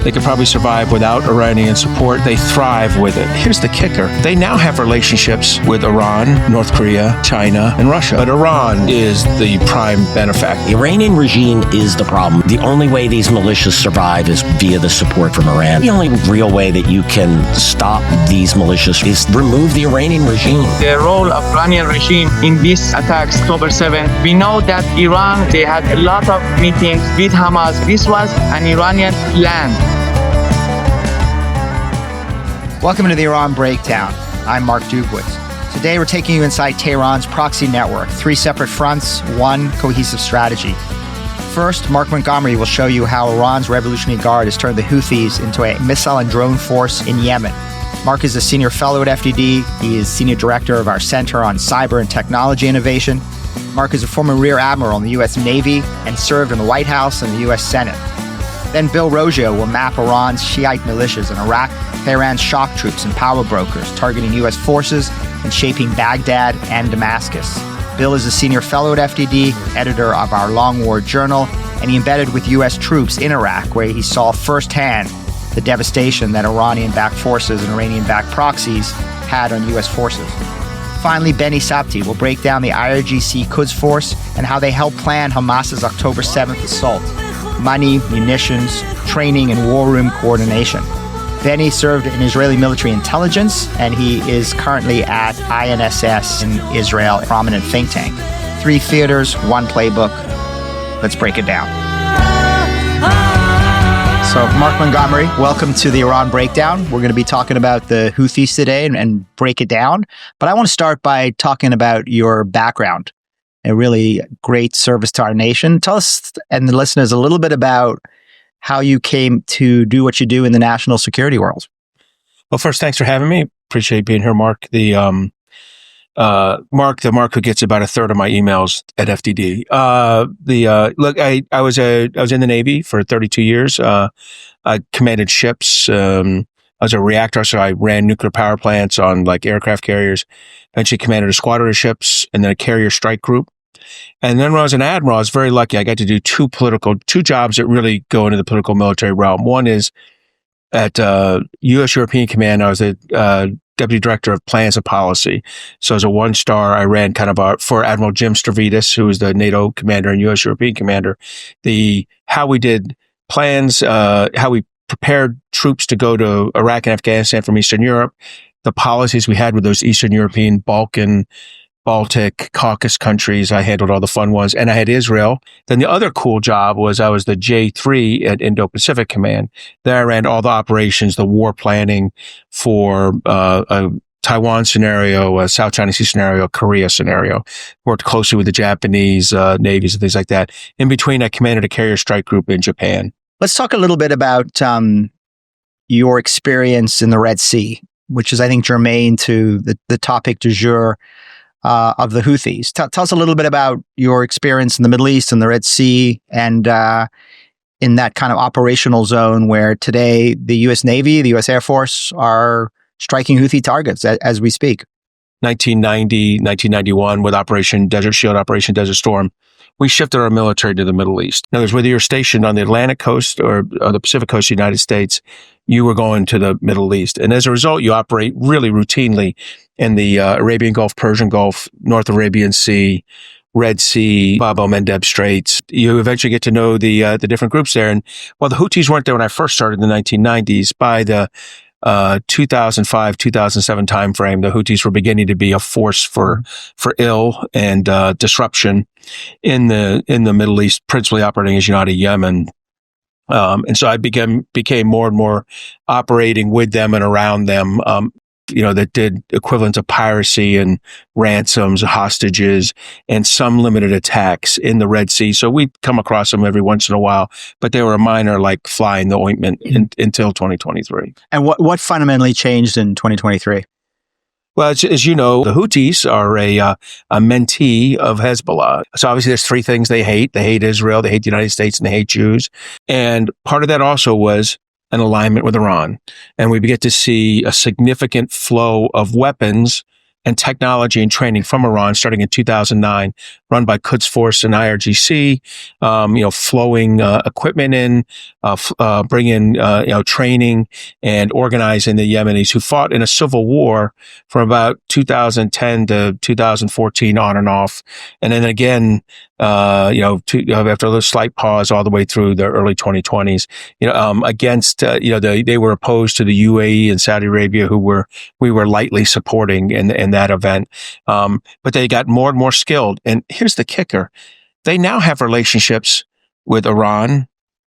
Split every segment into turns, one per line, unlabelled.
They could probably survive without Iranian support. They thrive with it. Here's the kicker. They now have relationships with Iran, North Korea, China, and Russia. But Iran is the prime benefactor.
The Iranian regime is the problem. The only way these militias survive is via the support from Iran. The only real way that you can stop these militias is remove the Iranian regime.
The role of Iranian regime in these attacks, October 7, we know that Iran, they had a lot of meetings with Hamas. This was an Iranian plan.
Welcome to the Iran Breakdown. I'm Mark Dubowitz. Today we're taking you inside Tehran's proxy network, 3 separate fronts, 1 cohesive strategy. First, Mark Montgomery will show you how Iran's Revolutionary Guard has turned the Houthis into a missile and drone force in Yemen. Mark is a senior fellow at FDD. He is senior director of our Center on Cyber and Technology Innovation. Mark is a former Rear Admiral in the U.S. Navy and served in the White House and the U.S. Senate. Then Bill Roggio will map Iran's Shiite militias in Iraq, Tehran's shock troops and power brokers targeting U.S. forces and shaping Baghdad and Damascus. Bill is a senior fellow at FDD, editor of our Long War Journal, and he embedded with U.S. troops in Iraq, where he saw firsthand the devastation that Iranian-backed forces and Iranian-backed proxies had on U.S. forces. Finally, Beni Sabti will break down the IRGC Quds Force and how they helped plan Hamas's October 7th assault. Money, munitions, training, and war room coordination. Beni served in Israeli military intelligence, and he is currently at INSS in Israel, a prominent think tank. 3 theaters, 1 playbook. Let's break it down. So, Mark Montgomery, welcome to the Iran Breakdown. We're going to be talking about the Houthis today and break it down. But I want to start by talking about your background. A really great service to our nation. Tell us and the listeners a little bit about how you came to do what you do in the national security world.
Well, first, thanks for having me. Appreciate being here, Mark. The Mark who gets about a third of my emails at FDD. Look, I was in the Navy for 32 years. I commanded ships. I was a reactor, so I ran nuclear power plants on like aircraft carriers. Eventually commanded a squadron of ships and then a carrier strike group. And then when I was an admiral, I was very lucky. I got to do two jobs that really go into the political military realm. One is at U.S. European Command. I was a deputy director of plans and policy. So as a 1-star, I ran kind of for Admiral Jim Stavridis, who was the NATO commander and U.S. European commander, how we did plans, how we prepared troops to go to Iraq and Afghanistan from Eastern Europe, the policies we had with those Eastern European, Baltic, Caucasus countries. I handled all the fun ones, and I had Israel. Then the other cool job was I was the J3 at Indo-Pacific Command. There I ran all the operations, the war planning for a Taiwan scenario, a South China Sea scenario, a Korea scenario. Worked closely with the Japanese navies and things like that. In between, I commanded a carrier strike group in Japan.
Let's talk a little bit about your experience in the Red Sea, which is, I think, germane to the topic du jour of the Houthis. Tell us a little bit about your experience in the Middle East and the Red Sea and in that kind of operational zone where today the U.S. Navy, the U.S. Air Force are striking Houthi targets as we speak.
1990, 1991 with Operation Desert Shield, Operation Desert Storm. We shifted our military to the Middle East. In other words, whether you're stationed on the Atlantic coast or the Pacific coast of the United States, you were going to the Middle East. And as a result, you operate really routinely in the Arabian Gulf, Persian Gulf, North Arabian Sea, Red Sea, Bab el-Mandeb Straits. You eventually get to know the different groups there. And while the Houthis weren't there when I first started in the 1990s, by the 2005, 2007 timeframe, the Houthis were beginning to be a force for ill and disruption in the Middle East, principally operating, as you know, out of Yemen. And so I became more and more operating with them and around them, that did equivalent of piracy and ransoms, hostages, and some limited attacks in the Red Sea. So we'd come across them every once in a while, but they were a minor, like fly in the ointment until 2023.
And what fundamentally changed in 2023?
Well, as you know, the Houthis are a mentee of Hezbollah. So obviously there's 3 things they hate. They hate Israel, they hate the United States, and they hate Jews. And part of that also was an alignment with Iran. And we begin to see a significant flow of weapons and technology and training from Iran starting in 2009, run by Quds Force and IRGC, flowing equipment in, bringing training and organizing the Yemenis who fought in a civil war from about 2010 to 2014 on and off. And then again, after a little slight pause all the way through the early 2020s, against, they were opposed to the UAE and Saudi Arabia, we were lightly supporting in that event. But they got more and more skilled. And here's the kicker. They now have relationships with Iran,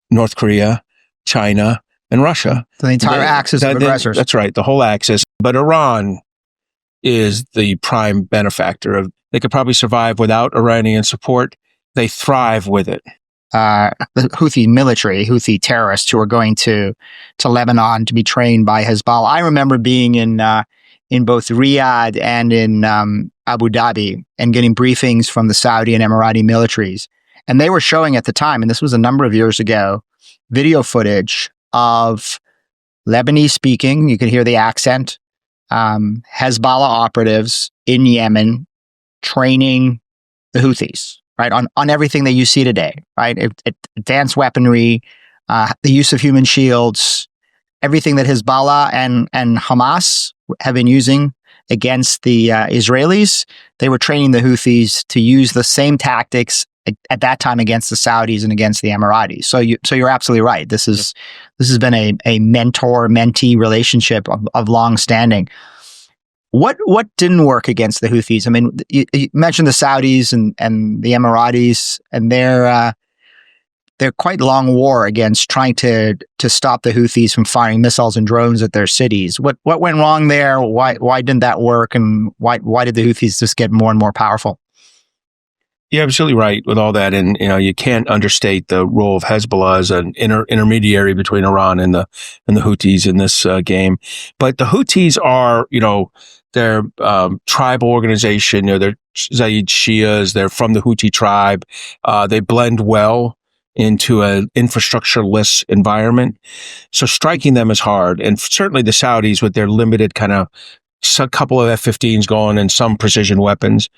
North Korea, China, and Russia.
The entire axis of aggressors.
That's right, the whole axis. But Iran is the prime benefactor of. They could probably survive without Iranian support. They thrive with it.
The Houthi military, Houthi terrorists who are going to Lebanon to be trained by Hezbollah. I remember being in both Riyadh and in Abu Dhabi and getting briefings from the Saudi and Emirati militaries. And they were showing at the time, and this was a number of years ago, video footage of Lebanese speaking, you could hear the accent, Hezbollah operatives in Yemen training the Houthis, right? On everything that you see today, right? Advanced weaponry, the use of human shields, everything that Hezbollah and Hamas have been using against the Israelis. They were training the Houthis to use the same tactics at that time against the Saudis and against the Emiratis. So you're absolutely right. This has been a mentor-mentee relationship of long standing. What didn't work against the Houthis? I mean, you mentioned the Saudis and the Emiratis and their quite long war against trying to stop the Houthis from firing missiles and drones at their cities. What went wrong there? Why didn't that work? And why did the Houthis just get more and more powerful?
You're absolutely right with all that, and you can't understate the role of Hezbollah as an intermediary between Iran and the Houthis in this game. But the Houthis are, they're tribal organization. They're Zayd Shias. They're from the Houthi tribe. They blend well into an infrastructure-less environment. So striking them is hard. And certainly the Saudis with their limited kind of a couple of F-15s going and some precision weapons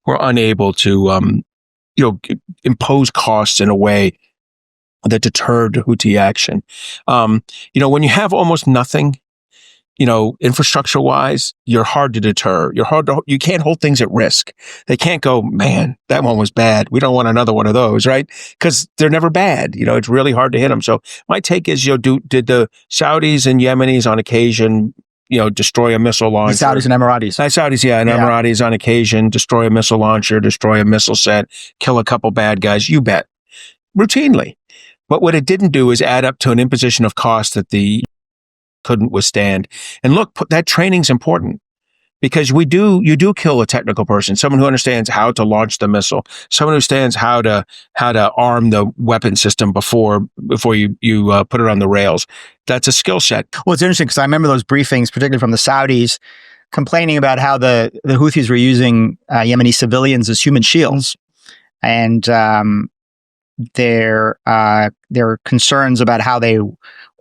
were unable to, impose costs in a way that deterred Houthi action. When you have almost nothing, infrastructure-wise, you're hard to deter. You can't hold things at risk. They can't go, man, that one was bad. We don't want another one of those, right? Because they're never bad. It's really hard to hit them. So my take is, did the Saudis and Yemenis on occasion, destroy a missile launcher?
The Saudis and Emiratis.
Saudis, yeah, and Emiratis on occasion destroy a missile launcher, destroy a missile set, kill a couple bad guys. You bet, routinely. But what it didn't do is add up to an imposition of cost that the couldn't withstand. And look, that training's important because you do kill a technical person, someone who understands how to launch the missile, someone who understands how to arm the weapon system before you put it on the rails. That's a skill set.
Well, it's interesting because I remember those briefings, particularly from the Saudis, complaining about how the Houthis were using Yemeni civilians as human shields, and their concerns about how they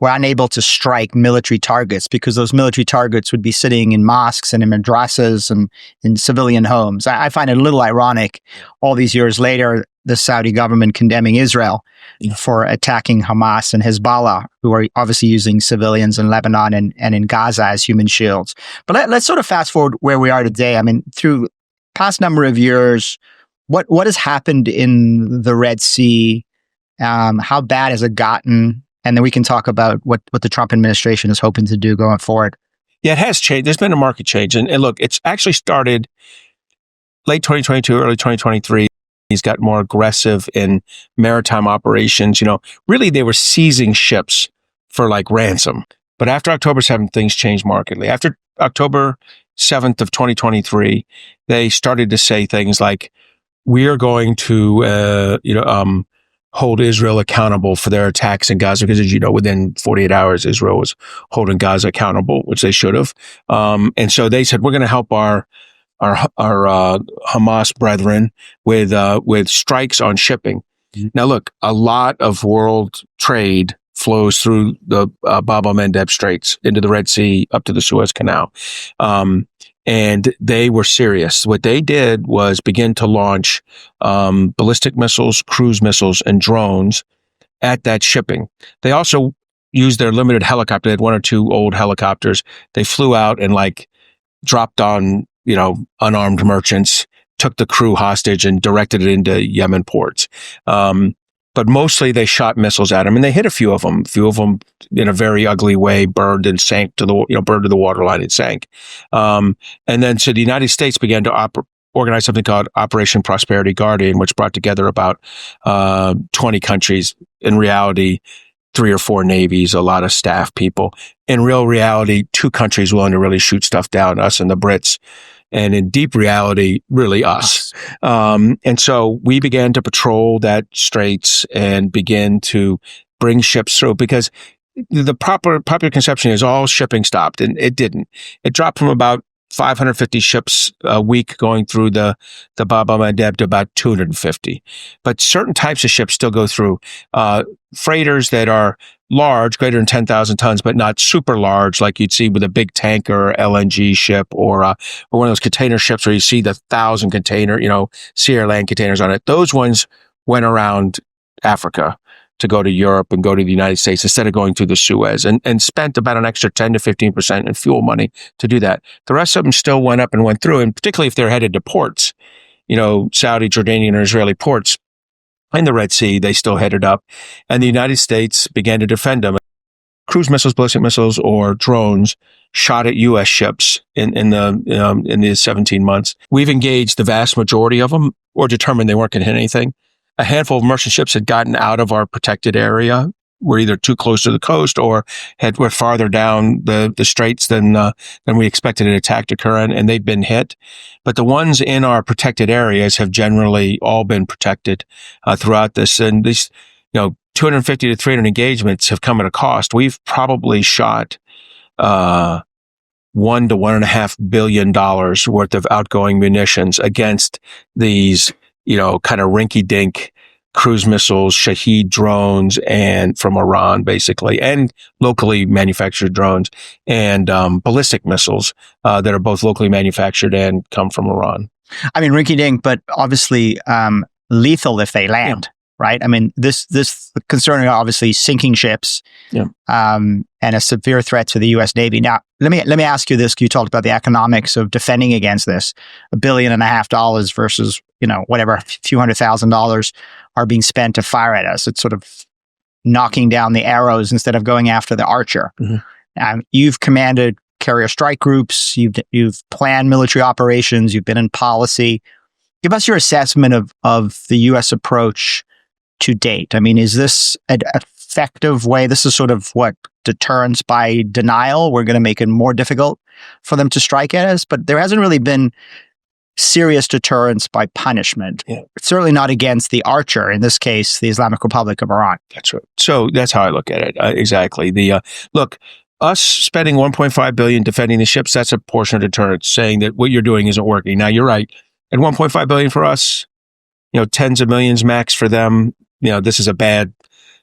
were unable to strike military targets because those military targets would be sitting in mosques and in madrasas and in civilian homes. I find it a little ironic, all these years later, the Saudi government condemning Israel for attacking Hamas and Hezbollah, who are obviously using civilians in Lebanon and in Gaza as human shields. But let's sort of fast forward where we are today. I mean, through past number of years, what has happened in the Red Sea? How bad has it gotten? And then we can talk about what the Trump administration is hoping to do going forward.
Yeah, it has changed. There's been a market change. And look, it's actually started late 2022, early 2023. He's got more aggressive in maritime operations. Really they were seizing ships for like ransom. But after October 7th, things changed markedly. After October 7th of 2023, they started to say things like, we are going to, hold Israel accountable for their attacks in Gaza, because as you know, within 48 hours, Israel was holding Gaza accountable, which they should have. And so they said, we're going to help our Hamas brethren with strikes on shipping. Mm-hmm. Now, look, a lot of world trade flows through the Bab el-Mandeb Straits into the Red Sea up to the Suez Canal. and they were serious. What they did was begin to launch ballistic missiles, cruise missiles, and drones at that shipping. They also used their limited helicopter. They had one or two old helicopters. They flew out and dropped on, unarmed merchants, took the crew hostage and directed it into Yemen ports. But mostly they shot missiles at them, and they hit a few of them. A few of them, in a very ugly way, burned and sank to burned to the waterline and sank. And then so the United States began to organize something called Operation Prosperity Guardian, which brought together about 20 countries. In reality, 3 or 4 navies, a lot of staff people. In real reality, 2 countries willing to really shoot stuff down, us and the Brits. And in deep reality, really us. And so we began to patrol that straits and begin to bring ships through, because the popular conception is all shipping stopped, and it didn't. It dropped from about 550 ships a week going through the Bab el-Mandeb to about 250. But certain types of ships still go through. Freighters that are large, greater than 10,000 tons, but not super large, like you'd see with a big tanker, LNG ship, or one of those container ships where you see the 1,000 container, Sierra Land containers on it. Those ones went around Africa to go to Europe and go to the United States instead of going through the Suez, and spent about an extra 10 to 15% in fuel money to do that. The rest of them still went up and went through, and particularly if they're headed to ports, Saudi, Jordanian, or Israeli ports in the Red Sea, they still headed up. And the United States began to defend them. Cruise missiles, ballistic missiles, or drones shot at U.S. ships in the 17 months. We've engaged the vast majority of them, or determined they weren't going to hit anything. A handful of merchant ships had gotten out of our protected area, were either too close to the coast or were farther down the straits than we expected an attack to occur in, and they've been hit. But the ones in our protected areas have generally all been protected throughout this. And these, 250 to 300 engagements have come at a cost. We've probably shot $1 to $1.5 billion worth of outgoing munitions against these kind of rinky-dink cruise missiles, Shahed drones, and from Iran, basically, and locally manufactured drones, and ballistic missiles that are both locally manufactured and come from Iran.
I mean, rinky-dink, but obviously lethal if they land, right? I mean, this concern obviously sinking ships, and a severe threat to the U.S. Navy. Now, let me ask you this. You talked about the economics of defending against this. $1.5 billion versus, whatever, a few $100,000 are being spent to fire at us. It's sort of knocking down the arrows instead of going after the archer. Mm-hmm. You've commanded carrier strike groups. You've planned military operations. You've been in policy. Give us your assessment of the U.S. approach to date. I mean, is this an effective way? This is sort of what, deterrence by denial? We're going to make it more difficult for them to strike at us, but there hasn't really been serious deterrence by punishment. Certainly not against the archer, in this case, the Islamic Republic of Iran.
That's right. So that's how I look at it. Exactly. Look, us spending $1.5 billion defending the ships, that's a portion of deterrence, saying that what you're doing isn't working. Now, you're right. At $1.5 billion for us, tens of millions max for them, this is a bad,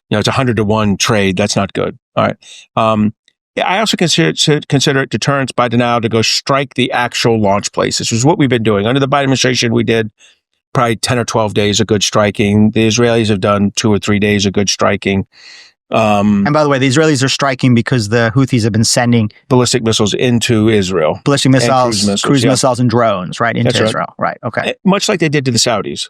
it's 100-to-1 trade. That's not good. All right. I also consider it deterrence by denial to go strike the actual launch places, which is what we've been doing. Under the Biden administration, we did probably 10 or 12 days of good striking. The Israelis have done 2 or 3 days of good striking.
And by the way, the Israelis are striking because the Houthis have been sending
ballistic missiles into Israel.
Ballistic missiles, cruise missiles, and drones, right, into Israel. Right. Okay.
Much like they did to the Saudis.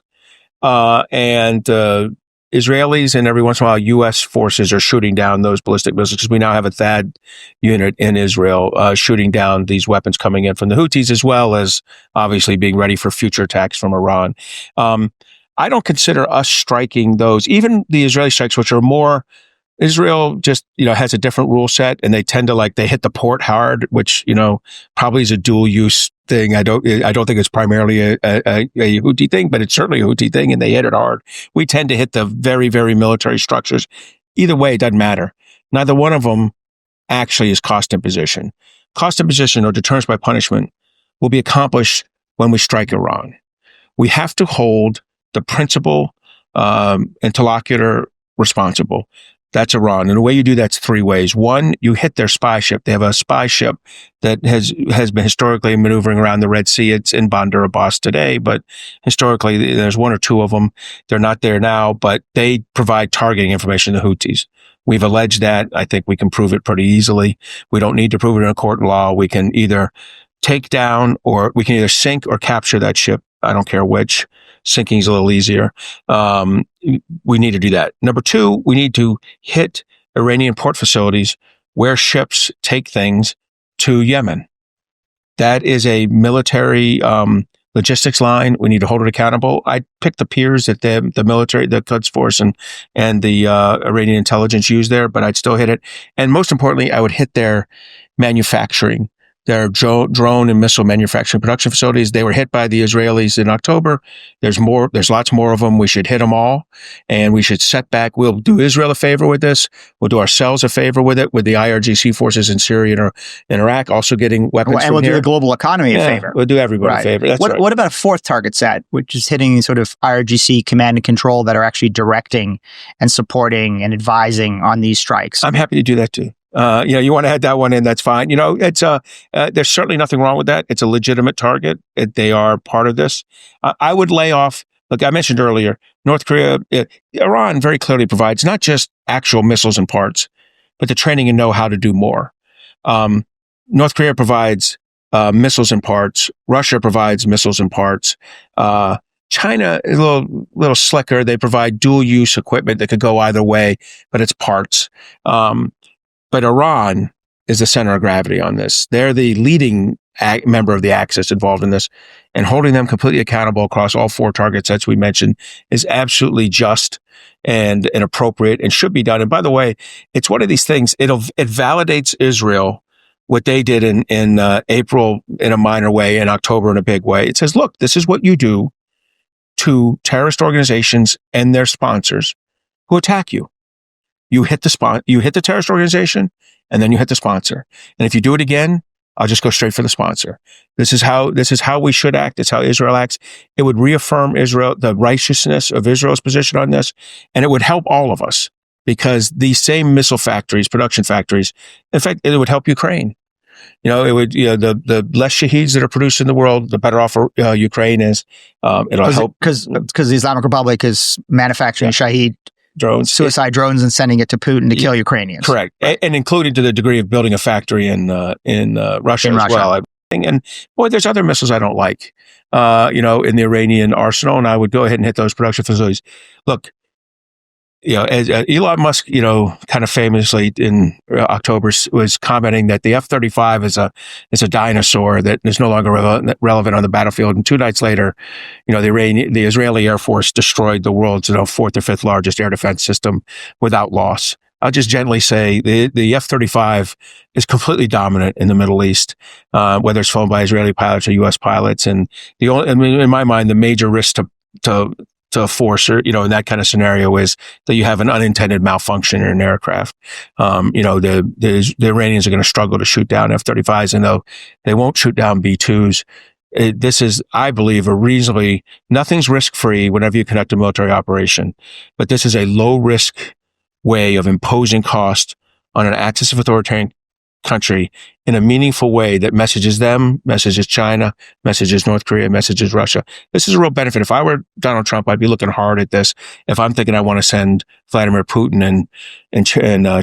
Israelis and every once in a while, U.S. forces are shooting down those ballistic missiles, because we now have a THAAD unit in Israel shooting down these weapons coming in from the Houthis, as well as obviously being ready for future attacks from Iran. I don't consider us striking those, even the Israeli strikes, which are more, Israel just, has a different rule set, and they tend to they hit the port hard, which, probably is a dual use thing. I don't think it's primarily a Houthi thing, but it's certainly a Houthi thing, and they hit it hard. We tend to hit the very, very military structures. Either way, it doesn't matter. Neither one of them actually is cost imposition. Cost imposition or deterrence by punishment will be accomplished when we strike Iran. We have to hold the principal interlocutor responsible. That's Iran. And the way you do that's three ways. One, you hit their spy ship. They have a spy ship that has been historically maneuvering around the Red Sea. It's in Bandar Abbas today, but historically there's one or two of them. They're not there now, but they provide targeting information to the Houthis. We've alleged that. I think we can prove it pretty easily. We don't need to prove it in a court of law. We can either take down, or we can either sink or capture that ship. I don't care which. Sinking is a little easier. We need to do that. Number two, we need to hit Iranian port facilities where ships take things to Yemen. That is a military logistics line. We need to hold it accountable. I picked the piers that the military, the Quds Force and the Iranian intelligence use there, but I'd still hit it. And most importantly, I would hit their manufacturing. Their drone and missile manufacturing production facilities. They were hit by the Israelis in October. There's lots more of them. We should hit them all, and we should set back. We'll do Israel a favor with this. We'll do ourselves a favor with it, with the IRGC forces in Syria and Iraq also getting weapons.
And we'll do the global economy a favor.
We'll do everybody a favor. That's right.
What about a fourth target set, which is hitting sort of IRGC command and control that are actually directing and supporting and advising on these strikes?
I'm happy to do that too. You want to add that one in, that's fine. It's, there's certainly nothing wrong with that. It's a legitimate target. They are part of this. I would lay off, look, I mentioned earlier, North Korea, Iran very clearly provides not just actual missiles and parts, but the training and know how to do more. North Korea provides, missiles and parts. Russia provides missiles and parts. China is a little slicker. They provide dual use equipment that could go either way, but it's parts. But Iran is the center of gravity on this. They're the leading member of the Axis involved in this, and holding them completely accountable across all four target sets we mentioned is absolutely just and appropriate and should be done. And by the way, it's one of these things. It validates Israel, what they did in April in a minor way, in October in a big way. It says, look, this is what you do to terrorist organizations and their sponsors who attack you. You hit the terrorist organization, and then you hit the sponsor. And if you do it again, I'll just go straight for the sponsor. This is how we should act. It's how Israel acts. It would reaffirm the righteousness of Israel's position on this, and it would help all of us, because these same missile factories, production factories, in fact, it would help Ukraine. It would, the less shaheeds that are produced in the world, the better off Ukraine is. It'll help
because the Islamic Republic is manufacturing shaheed
drones,
suicide drones, and sending it to Putin to kill Ukrainians.
Correct, and including to the degree of building a factory in Russia as well. And boy, there's other missiles I don't like, in the Iranian arsenal, and I would go ahead and hit those production facilities. Look, as Elon Musk, kind of famously in October was commenting that the F-35 is a dinosaur that is no longer relevant on the battlefield. And 2 nights later, the Israeli Air Force destroyed the world's fourth or fifth largest air defense system without loss. I'll just gently say the F-35 is completely dominant in the Middle East, whether it's flown by Israeli pilots or U.S. pilots. And in my mind, the major risk to a force, or in that kind of scenario, is that you have an unintended malfunction in an aircraft. The Iranians are going to struggle to shoot down F-35s, and though they won't shoot down B-2s. This is, I believe, nothing's risk-free whenever you conduct a military operation, but this is a low-risk way of imposing cost on an axis of authoritarian country in a meaningful way that messages them, messages China, messages North Korea, messages Russia. This is a real benefit. If I were Donald Trump, I'd be looking hard at this. If I'm thinking I want to send Vladimir Putin and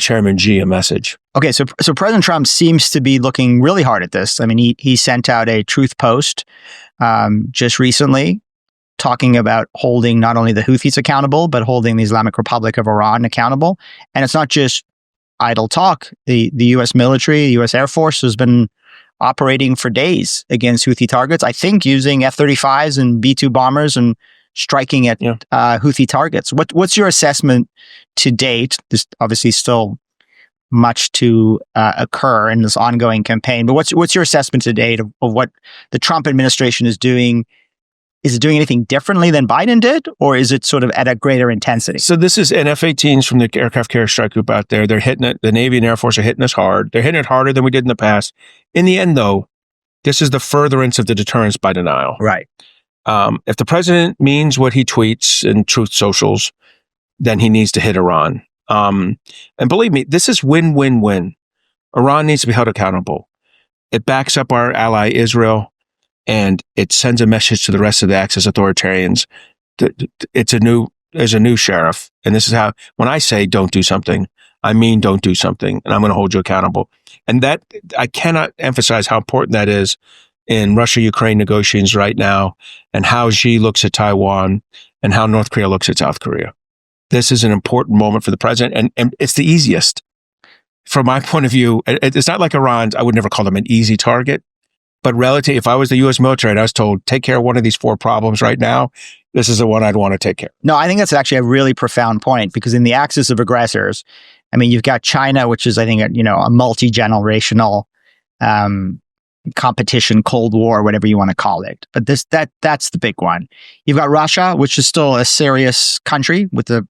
Chairman Xi a message.
Okay, so President Trump seems to be looking really hard at this. I mean, he sent out a truth post just recently talking about holding not only the Houthis accountable, but holding the Islamic Republic of Iran accountable. And it's not just idle talk. The U.S. military, the U.S. Air Force has been operating for days against Houthi targets, I think using F-35s and B-2 bombers and striking at Houthi targets. What's your assessment to date? There's obviously still much to occur in this ongoing campaign, but what's your assessment to date of what the Trump administration is doing? Is it doing anything differently than Biden did, or is it sort of at a greater intensity?
So this is F-18s from the Aircraft Carrier Strike Group out there. They're hitting it. The Navy and Air Force are hitting us hard. They're hitting it harder than we did in the past. In the end, though, this is the furtherance of the deterrence by denial.
Right.
If the president means what he tweets in Truth Socials, then he needs to hit Iran. And believe me, this is win-win-win. Iran needs to be held accountable. It backs up our ally Israel, and it sends a message to the rest of the Axis authoritarians. There's a new sheriff, and this is how, when I say don't do something, I mean don't do something, and I'm going to hold you accountable. And that, I cannot emphasize how important that is in Russia-Ukraine negotiations right now, and how Xi looks at Taiwan, and how North Korea looks at South Korea. This is an important moment for the president, and it's the easiest. From my point of view, it's not like Iran. I would never call them an easy target, but relative, if I was the U.S. military and I was told, take care of one of these 4 problems right now, this is the one I'd want to take care of.
No, I think that's actually a really profound point, because in the axis of aggressors, I mean, you've got China, which is, I think, a multi-generational competition, Cold War, whatever you want to call it. But that's the big one. You've got Russia, which is still a serious country with a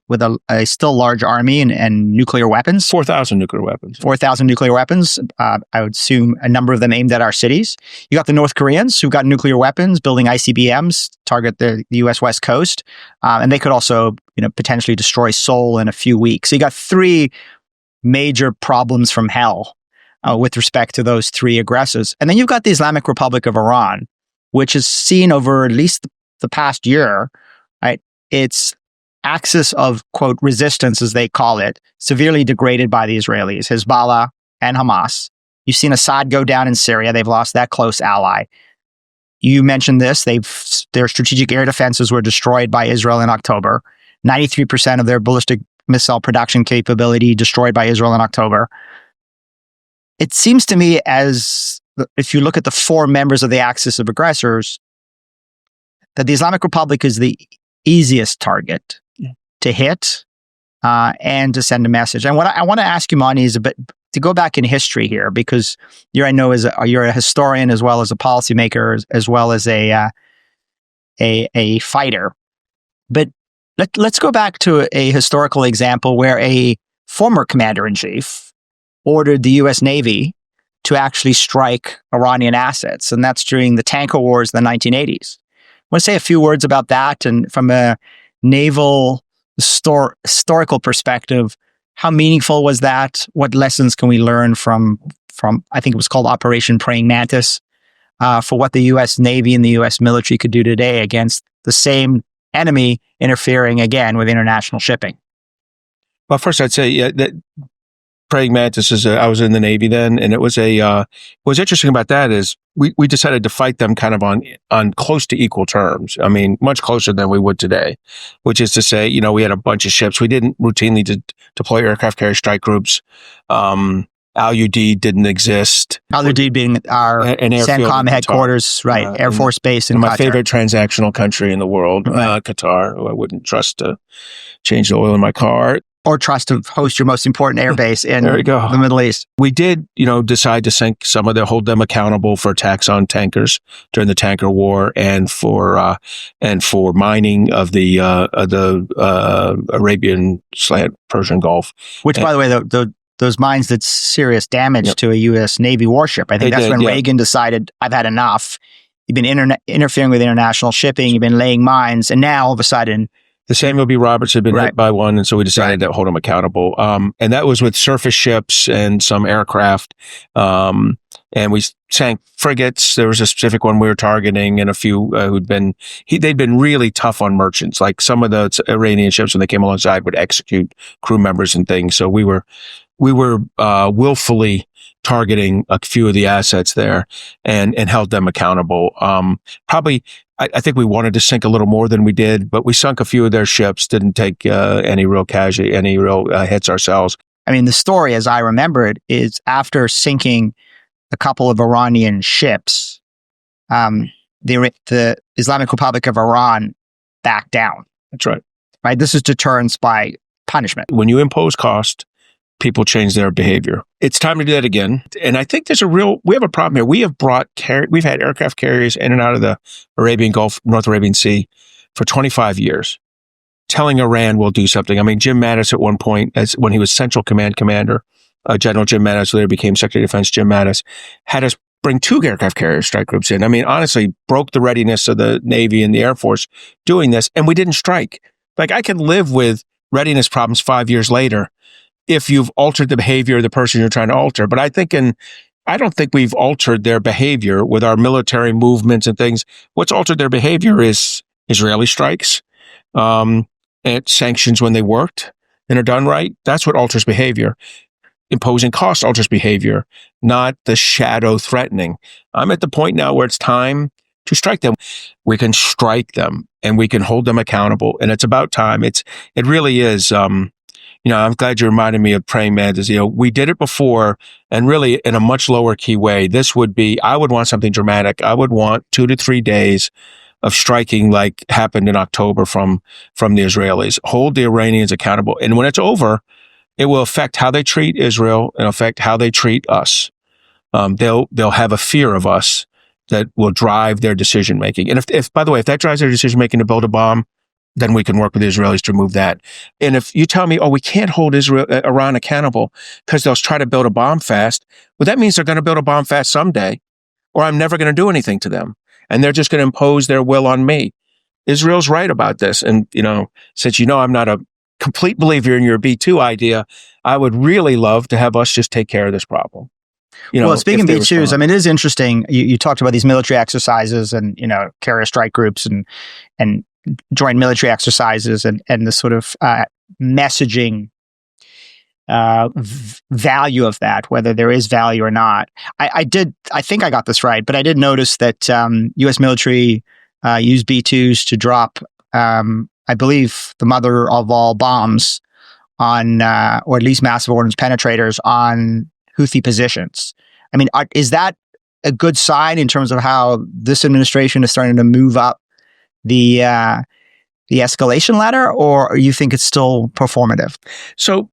still large army and nuclear weapons.
4,000 nuclear weapons.
4,000 nuclear weapons. I would assume a number of them aimed at our cities. You got the North Koreans, who've got nuclear weapons, building ICBMs, target the U.S. West Coast, and they could also, potentially destroy Seoul in a few weeks. So you got 3 major problems from hell with respect to those 3 aggressors. And then you've got the Islamic Republic of Iran, which has seen over at least the past year, right, its axis of, quote, resistance, as they call it, severely degraded by the Israelis, Hezbollah and Hamas. You've seen Assad go down in Syria. They've lost that close ally. You mentioned this. Their strategic air defenses were destroyed by Israel in October. 93% of their ballistic missile production capability destroyed by Israel in October. It seems to me, as if you look at the 4 members of the axis of aggressors, that the Islamic Republic is the easiest target to hit and to send a message. And what I want to ask you, Mani, is a bit to go back in history here, because I know you're a historian as well as a policymaker, as well as a fighter. But let's go back to a historical example where a former commander-in-chief ordered the U.S. Navy to actually strike Iranian assets, and that's during the tanker wars in the 1980s. I want to say a few words about that, and from a naval historical perspective, how meaningful was that? What lessons can we learn from I think it was called Operation Praying Mantis, for what the U.S. Navy and the U.S. military could do today against the same enemy interfering again with international shipping?
Well, first I'd say that Praying Mantis is I was in the Navy then, and it was what's interesting about that is we decided to fight them kind of on close to equal terms. I mean, much closer than we would today, which is to say, we had a bunch of ships. We didn't routinely deploy aircraft carrier strike groups. Al-Udeid didn't exist.
Al-Udeid being our CENTCOM headquarters, right? Air Force Base in
my
Qatar.
favorite transactional country in the world, right. Qatar, who I wouldn't trust to change the oil in my car.
Or trust to host your most important air base in
there you go.
The Middle East.
We did, decide to sink some of them, hold them accountable for attacks on tankers during the tanker war, and for mining of the Arabian/Persian Gulf.
Which, by the way, those mines did serious damage to a U.S. Navy warship. I think that's when Reagan decided, I've had enough. You've been interfering with international shipping. You've been laying mines, and now all of a sudden,
the Samuel B. Roberts had been hit by one, and so we decided to hold him accountable. And that was with surface ships and some aircraft. And we sank frigates. There was a specific one we were targeting, and a few they'd been really tough on merchants. Like some of the Iranian ships, when they came alongside, would execute crew members and things. So we were willfully targeting a few of the assets there and held them accountable. Probably, I think we wanted to sink a little more than we did, but we sunk a few of their ships, didn't take any real hits ourselves.
I mean, the story, as I remember it, is after sinking a couple of Iranian ships, the Islamic Republic of Iran backed down.
That's right.
Right. This is deterrence by punishment.
When you impose cost, people change their behavior. It's time to do that again. And I think we have a problem here. We've had aircraft carriers in and out of the Arabian Gulf, North Arabian Sea for 25 years, telling Iran we'll do something. I mean, Jim Mattis at one point, when he was Central Command Commander, General Jim Mattis, later became Secretary of Defense Jim Mattis, had us bring 2 aircraft carrier strike groups in. I mean, honestly, broke the readiness of the Navy and the Air Force doing this, and we didn't strike. Like, I can live with readiness problems 5 years later, if you've altered the behavior of the person you're trying to alter. But I don't think we've altered their behavior with our military movements and things. What's altered their behavior is Israeli strikes, and sanctions when they worked and are done right. That's what alters behavior. Imposing cost alters behavior, not the shadow threatening. I'm at the point now where it's time to strike them. We can strike them and we can hold them accountable. And it's about time. It really is. I'm glad you reminded me of praying mantis. We did it before, and really in a much lower key way. I would want something dramatic. I would want 2 to 3 days of striking like happened in October from the Israelis. Hold the Iranians accountable. And when it's over, it will affect how they treat Israel and affect how they treat us. They'll have a fear of us that will drive their decision making. And if by the way, if that drives their decision making to build a bomb, then we can work with the Israelis to remove that. And if you tell me, we can't hold Iran accountable because they'll try to build a bomb fast, well, that means they're going to build a bomb fast someday, or I'm never going to do anything to them. And they're just going to impose their will on me. Israel's right about this. And, since I'm not a complete believer in your B2 idea, I would really love to have us just take care of this problem.
Well, speaking of B2s, it is interesting. You talked about these military exercises and, carrier strike groups and joint military exercises and the sort of messaging value of that, whether there is value or not. I think I got this right, but I did notice that U.S. military used B2s to drop, I believe, the mother of all bombs on, or at least massive ordnance penetrators on Houthi positions. Is that a good sign in terms of how this administration is starting to move up the escalation ladder, or you think it's still performative?
So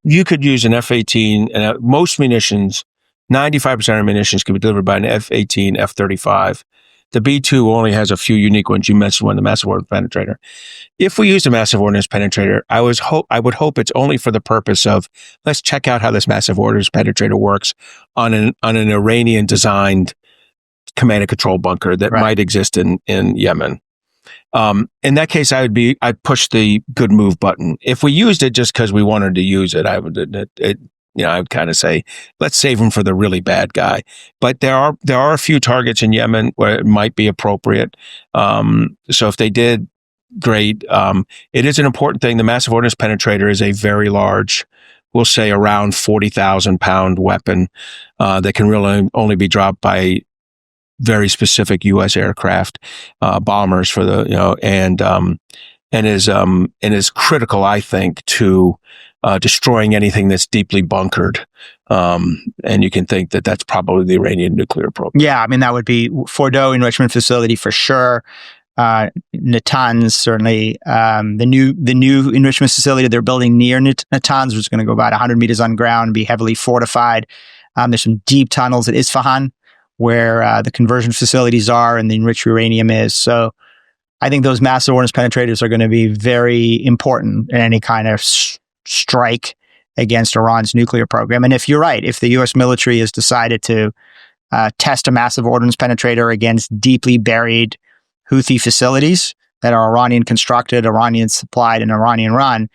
you could use an F-18, and most munitions, 95% of munitions can be delivered by an F-18, F-35. The B-2 only has a few unique ones. You mentioned one, the massive ordnance penetrator. If we use a massive ordnance penetrator, I would hope it's only for the purpose of, let's check out how this massive ordnance penetrator works on an Iranian-designed command and control bunker that might exist in Yemen. In that case, I'd push the good move button. If we used it just because we wanted to use it, I would kind of say, let's save them for the really bad guy. But there are a few targets in Yemen where it might be appropriate. So if they did, great. It is an important thing. The massive ordnance penetrator is a very large, we'll say around 40,000 pound weapon that can really only be dropped by very specific U.S. aircraft, bombers for the, and is critical, I think, to destroying anything that's deeply bunkered. And you can think that that's probably the Iranian nuclear program.
Yeah, that would be Fordo enrichment facility for sure. Natanz, certainly. The new enrichment facility they're building near Natanz, which is going to go about 100 meters on ground, be heavily fortified. There's some deep tunnels at Isfahan, where the conversion facilities are and the enriched uranium is. So I think those massive ordnance penetrators are going to be very important in any kind of strike against Iran's nuclear program. And if you're right, if the U.S. military has decided to test a massive ordnance penetrator against deeply buried Houthi facilities that are Iranian constructed, Iranian supplied, and Iranian run,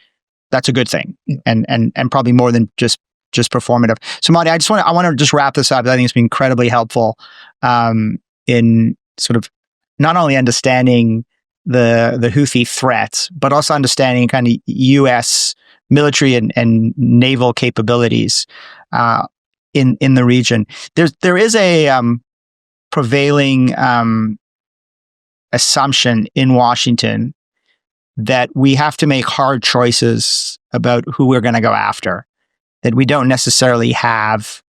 that's a good thing. And probably more than just performative. So, Marty, I want to just wrap this up. I think it's been incredibly helpful in sort of not only understanding the Houthi threats, but also understanding kind of U.S. military and naval capabilities in the region. There is a prevailing assumption in Washington that we have to make hard choices about who we're going to go after. That we don't necessarily have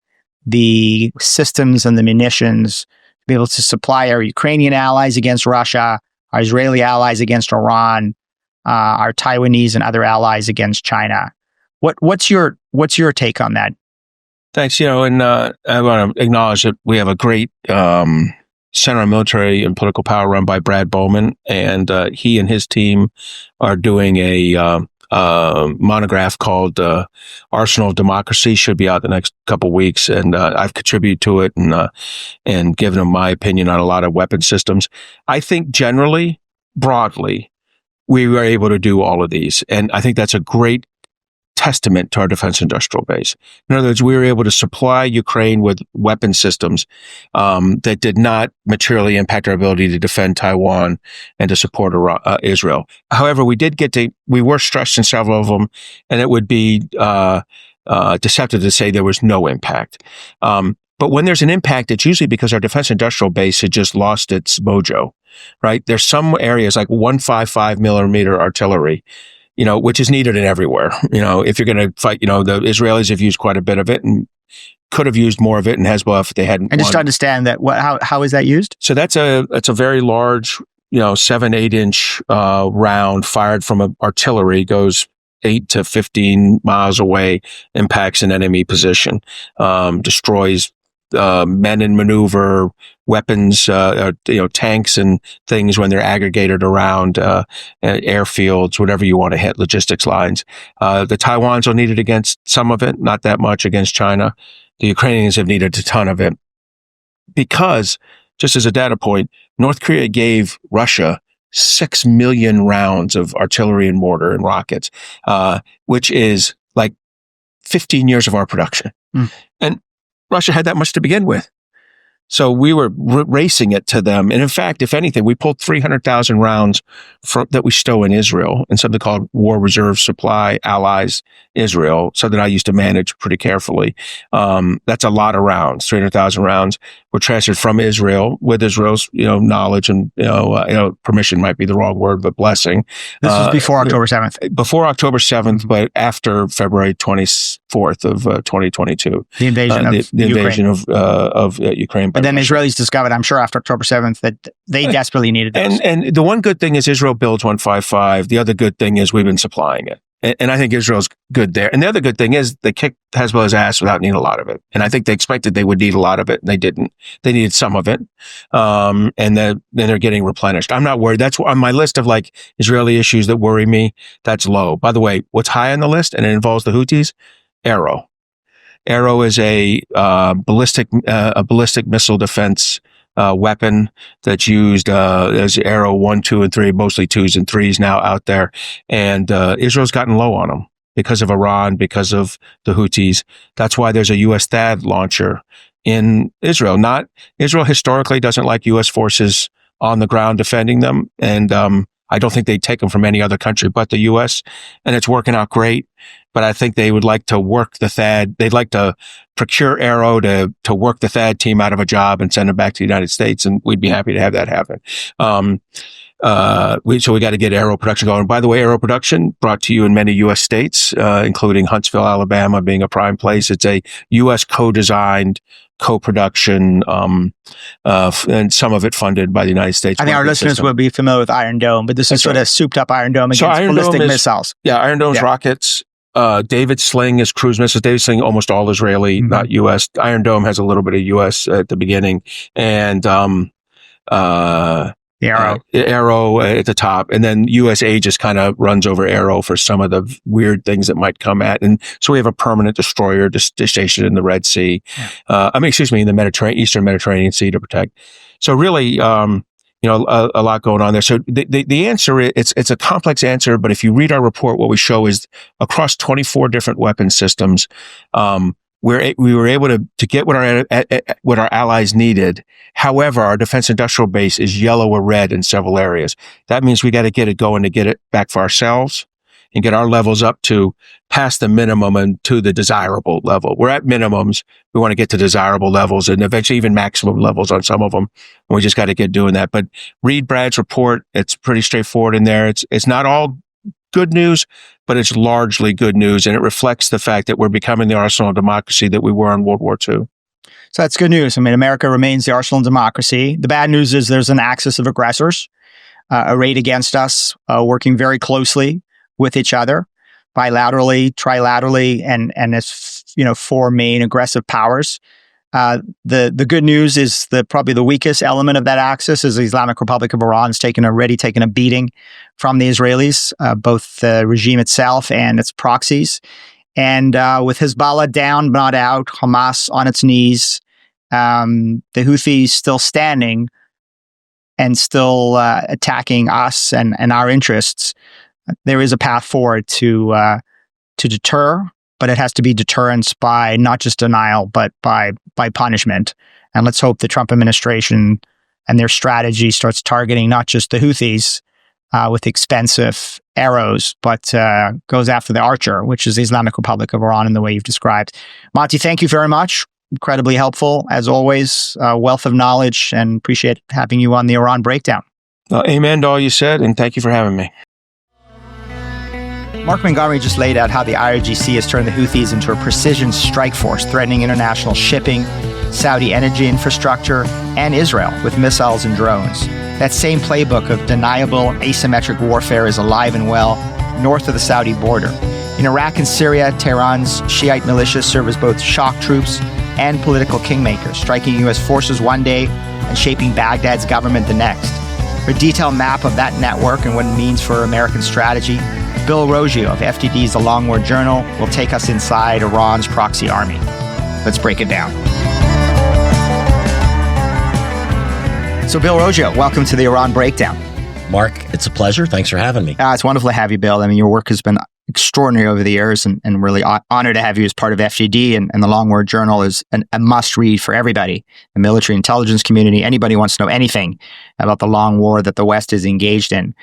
the systems and the munitions to be able to supply our Ukrainian allies against Russia, our Israeli allies against Iran, our Taiwanese and other allies against China. What's your take on that?
Thanks. And I want to acknowledge that we have a great Center on Military and Political Power run by Brad Bowman, and he and his team are doing a monograph called Arsenal of Democracy. Should be out the next couple of weeks, and I've contributed to it and given them my opinion on a lot of weapon systems. I think generally, broadly, we were able to do all of these, and I think that's a great testament to our defense industrial base. In other words, we were able to supply Ukraine with weapon systems that did not materially impact our ability to defend Taiwan and to support Israel. However, we were stressed in several of them, and it would be deceptive to say there was no impact. But when there's an impact, it's usually because our defense industrial base had just lost its mojo, right? There's some areas like 155 millimeter artillery, which is needed in everywhere. If you're going to fight, the Israelis have used quite a bit of it and could have used more of it in Hezbollah if they hadn't.
And just to understand that, how is that used?
So that's a very large, 7-8 inch round fired from artillery, goes 8 to 15 miles away, impacts an enemy position, destroys men in maneuver, weapons, tanks and things when they're aggregated around airfields, whatever you want to hit, logistics lines. The Taiwans will need it against some of it, not that much against China. The Ukrainians have needed a ton of it because, just as a data point, North Korea gave Russia 6 million rounds of artillery and mortar and rockets, which is like 15 years of our production. And Russia had that much to begin with. So we were racing it to them. And in fact, if anything, we pulled 300,000 rounds that we stow in Israel in something called War Reserve Supply Allies Israel, something I used to manage pretty carefully. That's a lot of rounds. 300,000 rounds were transferred from Israel with Israel's, knowledge and, permission might be the wrong word, but blessing.
This was before October 7th.
Before October 7th, but after February 24th of 2022.
The invasion
of Ukraine.
But then Israelis discovered, I'm sure after October 7th, that they desperately needed this.
And the one good thing is Israel builds 155. The other good thing is we've been supplying it. And I think Israel's good there. And the other good thing is they kicked Hezbollah's ass without needing a lot of it. And I think they expected they would need a lot of it, and they didn't. They needed some of it. And then they're getting replenished. I'm not worried. That's on my list of Israeli issues that worry me. That's low. By the way, what's high on the list, and it involves the Houthis? Arrow. Arrow is a ballistic missile defense weapon that's used as Arrow 1, 2, and 3, mostly 2s and 3s now out there. And Israel's gotten low on them because of Iran, because of the Houthis. That's why there's a U.S. THAAD launcher in Israel. Israel historically doesn't like U.S. forces on the ground defending them. And I don't think they'd take them from any other country but the U.S. And it's working out great. But I think they would like to work the THAAD. They'd like to procure Arrow to work the THAAD team out of a job and send them back to the United States. And we'd be happy to have that happen. So we got to get Arrow production going. By the way, Arrow production brought to you in many U.S. states, including Huntsville, Alabama being a prime place. It's a U.S. co-designed, co-production, and some of it funded by the United States.
I think our listeners will be familiar with Iron Dome, but this is sort of souped up Iron Dome against ballistic missiles.
Yeah, Iron Dome's rockets. David Sling is cruise missiles. David Sling, almost all Israeli, not U.S. Iron Dome has a little bit of U.S. at the beginning. And,
the Arrow.
Arrow at the top. And then USA just kind of runs over Arrow for some of the weird things that might come at. And so we have a permanent destroyer stationed in the Red Sea. In the Eastern Mediterranean Sea to protect. So really, a lot going on there. So the answer is, it's a complex answer, but if you read our report, what we show is across 24 different weapon systems, we were able to get what our allies needed. However, our defense industrial base is yellow or red in several areas. That means we got to get it going to get it back for ourselves and get our levels up to past the minimum and to the desirable level. We're at minimums. We want to get to desirable levels and eventually even maximum levels on some of them. And we just got to get doing that. But read Brad's report. It's pretty straightforward in there. It's not all good news, but it's largely good news. And it reflects the fact that we're becoming the arsenal of democracy that we were in World War II.
So that's good news. I mean, America remains the arsenal of democracy. The bad news is there's an axis of aggressors arrayed against us, working very closely with each other, bilaterally, trilaterally, and as four main aggressive powers. The good news is probably the weakest element of that axis is the Islamic Republic of Iran's already taken a beating from the Israelis, both the regime itself and its proxies. And with Hezbollah down, but not out, Hamas on its knees, the Houthis still standing and still attacking us and our interests, there is a path forward to to deter, but it has to be deterrence by not just denial, but by punishment. And let's hope the Trump administration and their strategy starts targeting not just the Houthis with expensive arrows, but goes after the archer, which is the Islamic Republic of Iran in the way you've described. Monty, thank you very much. Incredibly helpful, as always, wealth of knowledge, and appreciate having you on the Iran Breakdown.
Amen to all you said, and thank you for having me.
Mark Montgomery just laid out how the IRGC has turned the Houthis into a precision strike force, threatening international shipping, Saudi energy infrastructure, and Israel with missiles and drones. That same playbook of deniable asymmetric warfare is alive and well north of the Saudi border. In Iraq and Syria, Tehran's Shiite militias serve as both shock troops and political kingmakers, striking U.S. forces one day and shaping Baghdad's government the next. For a detailed map of that network and what it means for American strategy, Bill Roggio of FTD's The Long War Journal will take us inside Iran's proxy army. Let's break it down. So, Bill Roggio, welcome to the Iran Breakdown.
Mark, it's a pleasure. Thanks for having me.
It's wonderful to have you, Bill. I mean, your work has been extraordinary over the years, and really honored to have you as part of FTD. And the Long War Journal is a must-read for everybody, the military intelligence community, anybody who wants to know anything about the long war that the West is engaged in.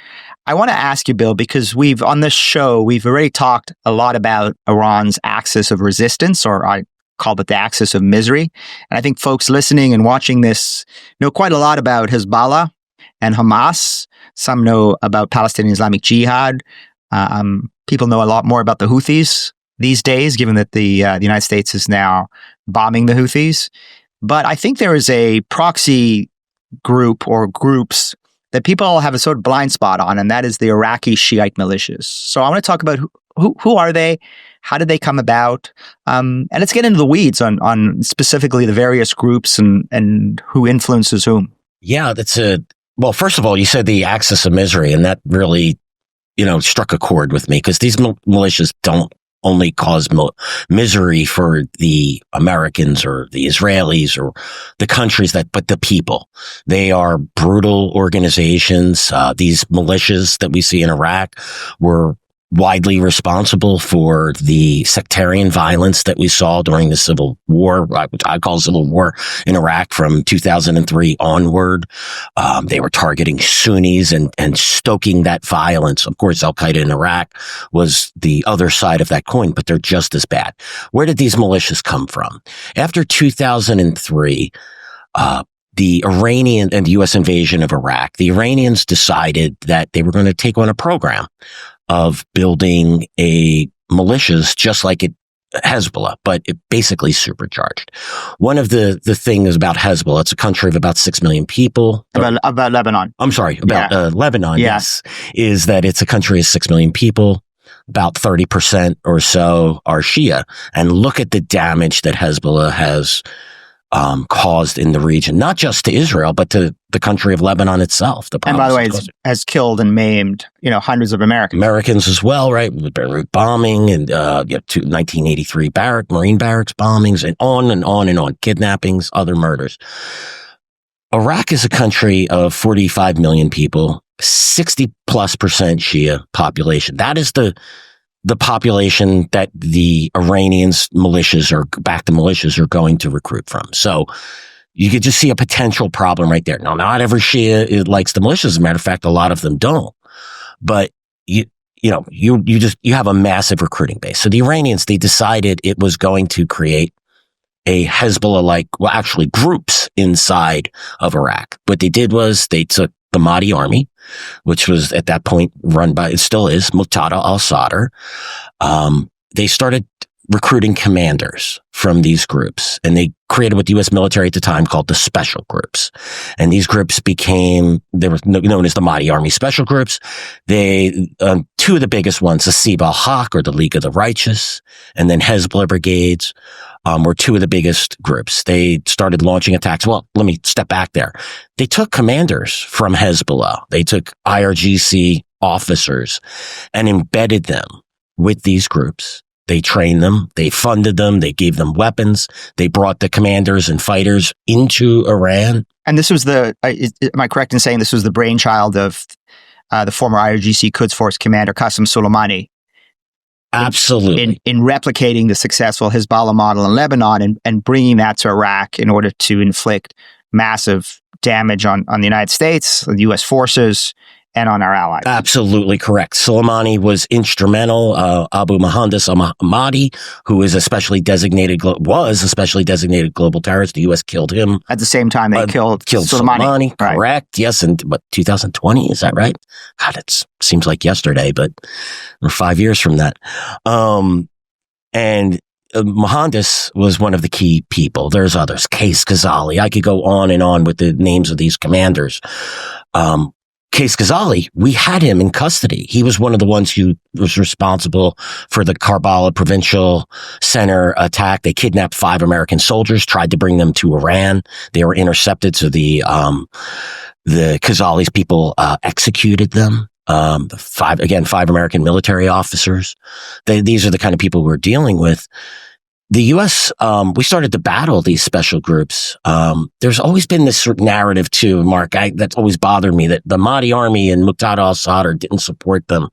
I want to ask you, Bill, because on this show, we've already talked a lot about Iran's axis of resistance, or I call it the axis of misery. And I think folks listening and watching this know quite a lot about Hezbollah and Hamas. Some know about Palestinian Islamic Jihad. People know a lot more about the Houthis these days, given that the United States is now bombing the Houthis. But I think there is a proxy group or groups that people have a sort of blind spot on, and that is the Iraqi Shiite militias. So I want to talk about who are they, how did they come about, and let's get into the weeds on specifically the various groups and who influences whom.
Yeah, well, first of all, you said the axis of misery, and that really, struck a chord with me, because these militias don't only cause misery for the Americans or the Israelis or the countries but the people. They are brutal organizations. These militias that we see in Iraq were widely responsible for the sectarian violence that we saw during the civil war, which I call civil war in Iraq from 2003 onward. They were targeting Sunnis and stoking that violence. Of course, Al-Qaeda in Iraq was the other side of that coin, but they're just as bad. Where did these militias come from? After 2003, the Iranian and the U.S. invasion of Iraq, the Iranians decided that they were going to take on a program of building militias just like Hezbollah, but it basically supercharged. One of the things about Hezbollah, it's a country of about 6 million people.
About Lebanon.
I'm sorry, about Lebanon,
yeah.
Yes, is that it's a country of 6 million people. About 30% or so are Shia. And look at the damage that Hezbollah has caused in the region, not just to Israel, but to the country of Lebanon itself.
And by the way, has killed and maimed, hundreds of Americans
as well, right? With Beirut bombing and 1983 Marine barracks bombings, and on and on and on, kidnappings, other murders. Iraq is a country of 45 million people, 60+% Shia population. That is the population that the Iranians militias are going to recruit from. So you could just see a potential problem right there. Now, not every Shia likes the militias. As a matter of fact, a lot of them don't. But you have a massive recruiting base. So the Iranians, they decided it was going to create a Hezbollah-like, well, actually groups inside of Iraq. What they did was they took the Mahdi army, which was at that point it still is, Muqtada al-Sadr. They started recruiting commanders from these groups, and they created what the U.S. military at the time called the special groups. And these groups they were known as the Mahdi Army Special Groups. Two of the biggest ones, the Sib al-Haq, or the League of the Righteous, and then Hezbollah brigades, were two of the biggest groups. They started launching attacks. Well, let me step back there. They took commanders from Hezbollah. They took IRGC officers and embedded them with these groups. They trained them, they funded them, they gave them weapons, they brought the commanders and fighters into Iran.
And this was am I correct in saying this was the brainchild of the former IRGC Quds Force commander Qasem Soleimani?
Absolutely.
in replicating the successful Hezbollah model in Lebanon and bringing that to Iraq in order to inflict massive damage on the United States, the U.S. forces, and on our allies.
Absolutely correct. Soleimani was instrumental. Abu Muhandis al-Mahdi, who is especially designated global terrorist. The U.S. killed him.
At the same time, they killed
Soleimani.
Right.
Correct. Yes. And 2020, is that right? God, it seems like yesterday, but we're 5 years from that. And Mohandas was one of the key people. There's others. Qais Khazali. I could go on and on with the names of these commanders. Qais Khazali, we had him in custody. He was one of the ones who was responsible for the Karbala Provincial Center attack. They kidnapped 5 American soldiers, tried to bring them to Iran. They were intercepted, so the Khazali's people executed them. 5 American military officers. These are the kind of people we're dealing with. The U.S., we started to battle these special groups. There's always been this sort of narrative too, Mark, that's always bothered me, that the Mahdi army and Muqtada al-Sadr didn't support them.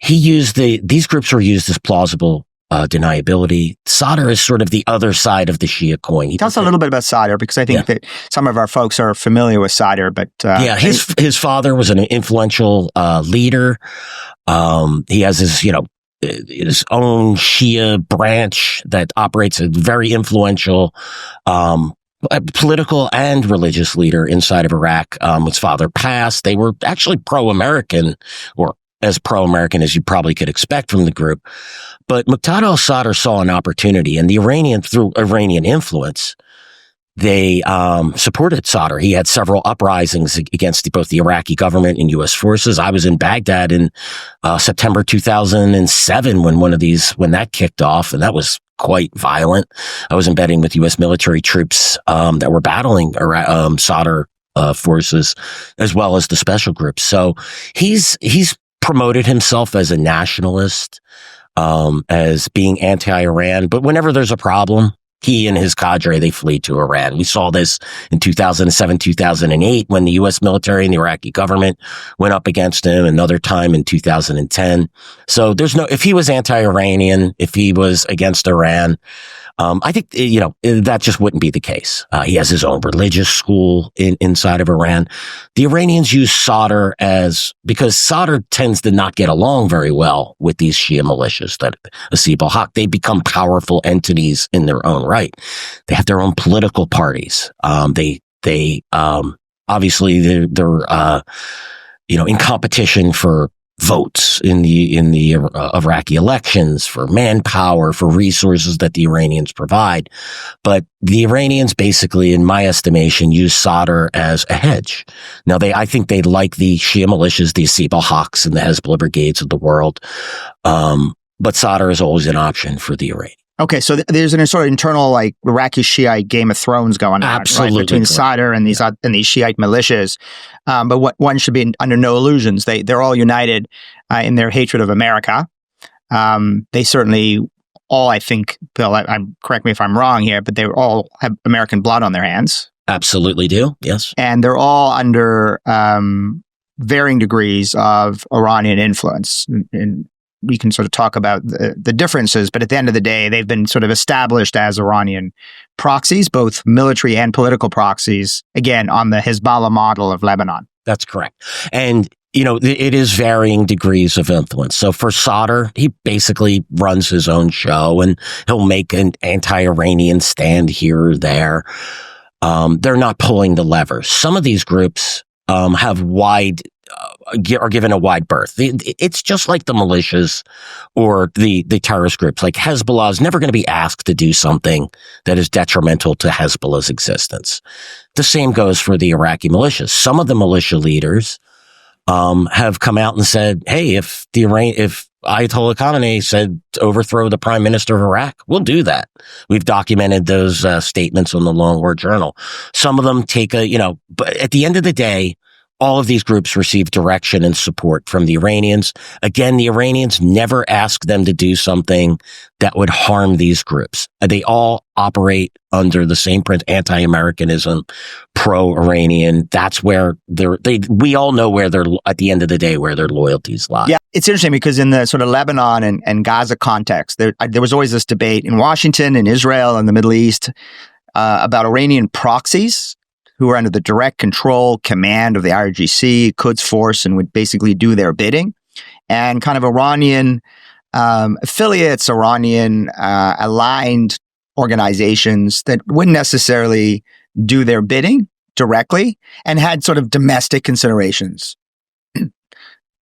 These groups were used as plausible deniability. Sadr is sort of the other side of the Shia coin.
Tell us a little bit about Sadr, because I think that some of our folks are familiar with Sadr, but
his father was an influential leader. He has his own Shia branch that operates a very influential political and religious leader inside of Iraq. His father passed. They were actually pro-American, or as pro-American as you probably could expect from the group. But Muqtada al-Sadr saw an opportunity, and through Iranian influence, they supported Sadr. He had several uprisings against both the Iraqi government and U.S. forces. I was in Baghdad in September 2007 when that kicked off, and that was quite violent. I was embedding with U.S. military troops that were battling Sadr forces, as well as the special groups. So he's promoted himself as a nationalist, as being anti-Iran. But whenever there's a problem, he and his cadre, they flee to Iran. We saw this in 2007, 2008, when the U.S. military and the Iraqi government went up against him, another time in 2010. So if he was anti-Iranian, if he was against Iran, I think, that just wouldn't be the case. He has his own religious school inside of Iran. The Iranians use Sadr because Sadr tends to not get along very well with these Shia militias that Asib al-Haq. They become powerful entities in their own right. They have their own political parties. They obviously they're in competition for votes in the Iraqi elections, for manpower, for resources that the Iranians provide. But the Iranians basically, in my estimation, use Sadr as a hedge. Now, I think they like the Shia militias, the Asib al-Haqs and the Hezbollah brigades of the world. But Sadr is always an option for the Iranians.
Okay, so there's an sort of internal, like, Iraqi Shiite Game of Thrones going on,
absolutely,
right, between Sadr and these Shiite militias. But what one should be under no illusions. They're all united in their hatred of America. They certainly all, I think, Bill, correct me if I'm wrong here, but they all have American blood on their hands.
Absolutely do, yes.
And they're all under varying degrees of Iranian influence. And we can sort of talk about the differences, but at the end of the day, they've been sort of established as Iranian proxies, both military and political proxies, again, on the Hezbollah model of Lebanon.
That's correct. And, it is varying degrees of influence. So for Sadr, he basically runs his own show, and he'll make an anti-Iranian stand here or there. They're not pulling the levers. Some of these groups have are given a wide berth. It's just like the militias or the terrorist groups. Like Hezbollah is never going to be asked to do something that is detrimental to Hezbollah's existence. The same goes for the Iraqi militias. Some of the militia leaders have come out and said, "Hey, if Ayatollah Khamenei said to overthrow the prime minister of Iraq, we'll do that." We've documented those statements on the Long War Journal. Some of them take but at the end of the day, all of these groups receive direction and support from the Iranians. Again, the Iranians never ask them to do something that would harm these groups. They all operate under the same anti-Americanism, pro-Iranian. That's where we all know where at the end of the day, where their loyalties lie.
Yeah, it's interesting because in the sort of Lebanon and Gaza context, there was always this debate in Washington, in Israel, and the Middle East about Iranian proxies who are under the direct control, command of the IRGC, Quds Force, and would basically do their bidding. And kind of Iranian affiliates, Iranian aligned organizations that wouldn't necessarily do their bidding directly and had sort of domestic considerations.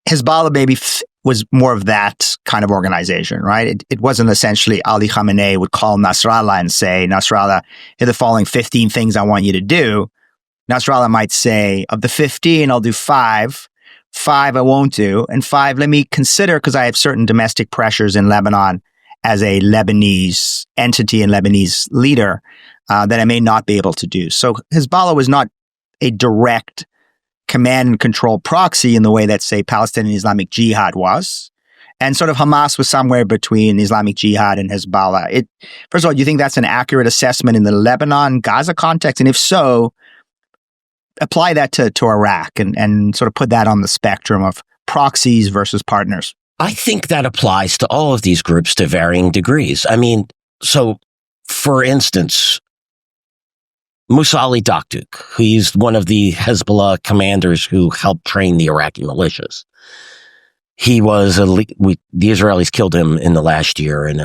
Hezbollah maybe was more of that kind of organization, right? It wasn't essentially Ali Khamenei would call Nasrallah and say, Nasrallah, here are the following 15 things I want you to do. Nasrallah might say, of the 15, I'll do 5. 5 I won't do. And 5, let me consider, because I have certain domestic pressures in Lebanon as a Lebanese entity and Lebanese leader that I may not be able to do. So Hezbollah was not a direct command and control proxy in the way that, say, Palestinian Islamic Jihad was. And sort of Hamas was somewhere between Islamic Jihad and Hezbollah. First of all, do you think that's an accurate assessment in the Lebanon-Gaza context? And if so, apply that to Iraq and sort of put that on the spectrum of proxies versus partners.
I think that applies to all of these groups to varying degrees. I mean, so for instance, Musa Ali Daktuk, he's one of the Hezbollah commanders who helped train the Iraqi militias. He was the Israelis killed him in the last year, and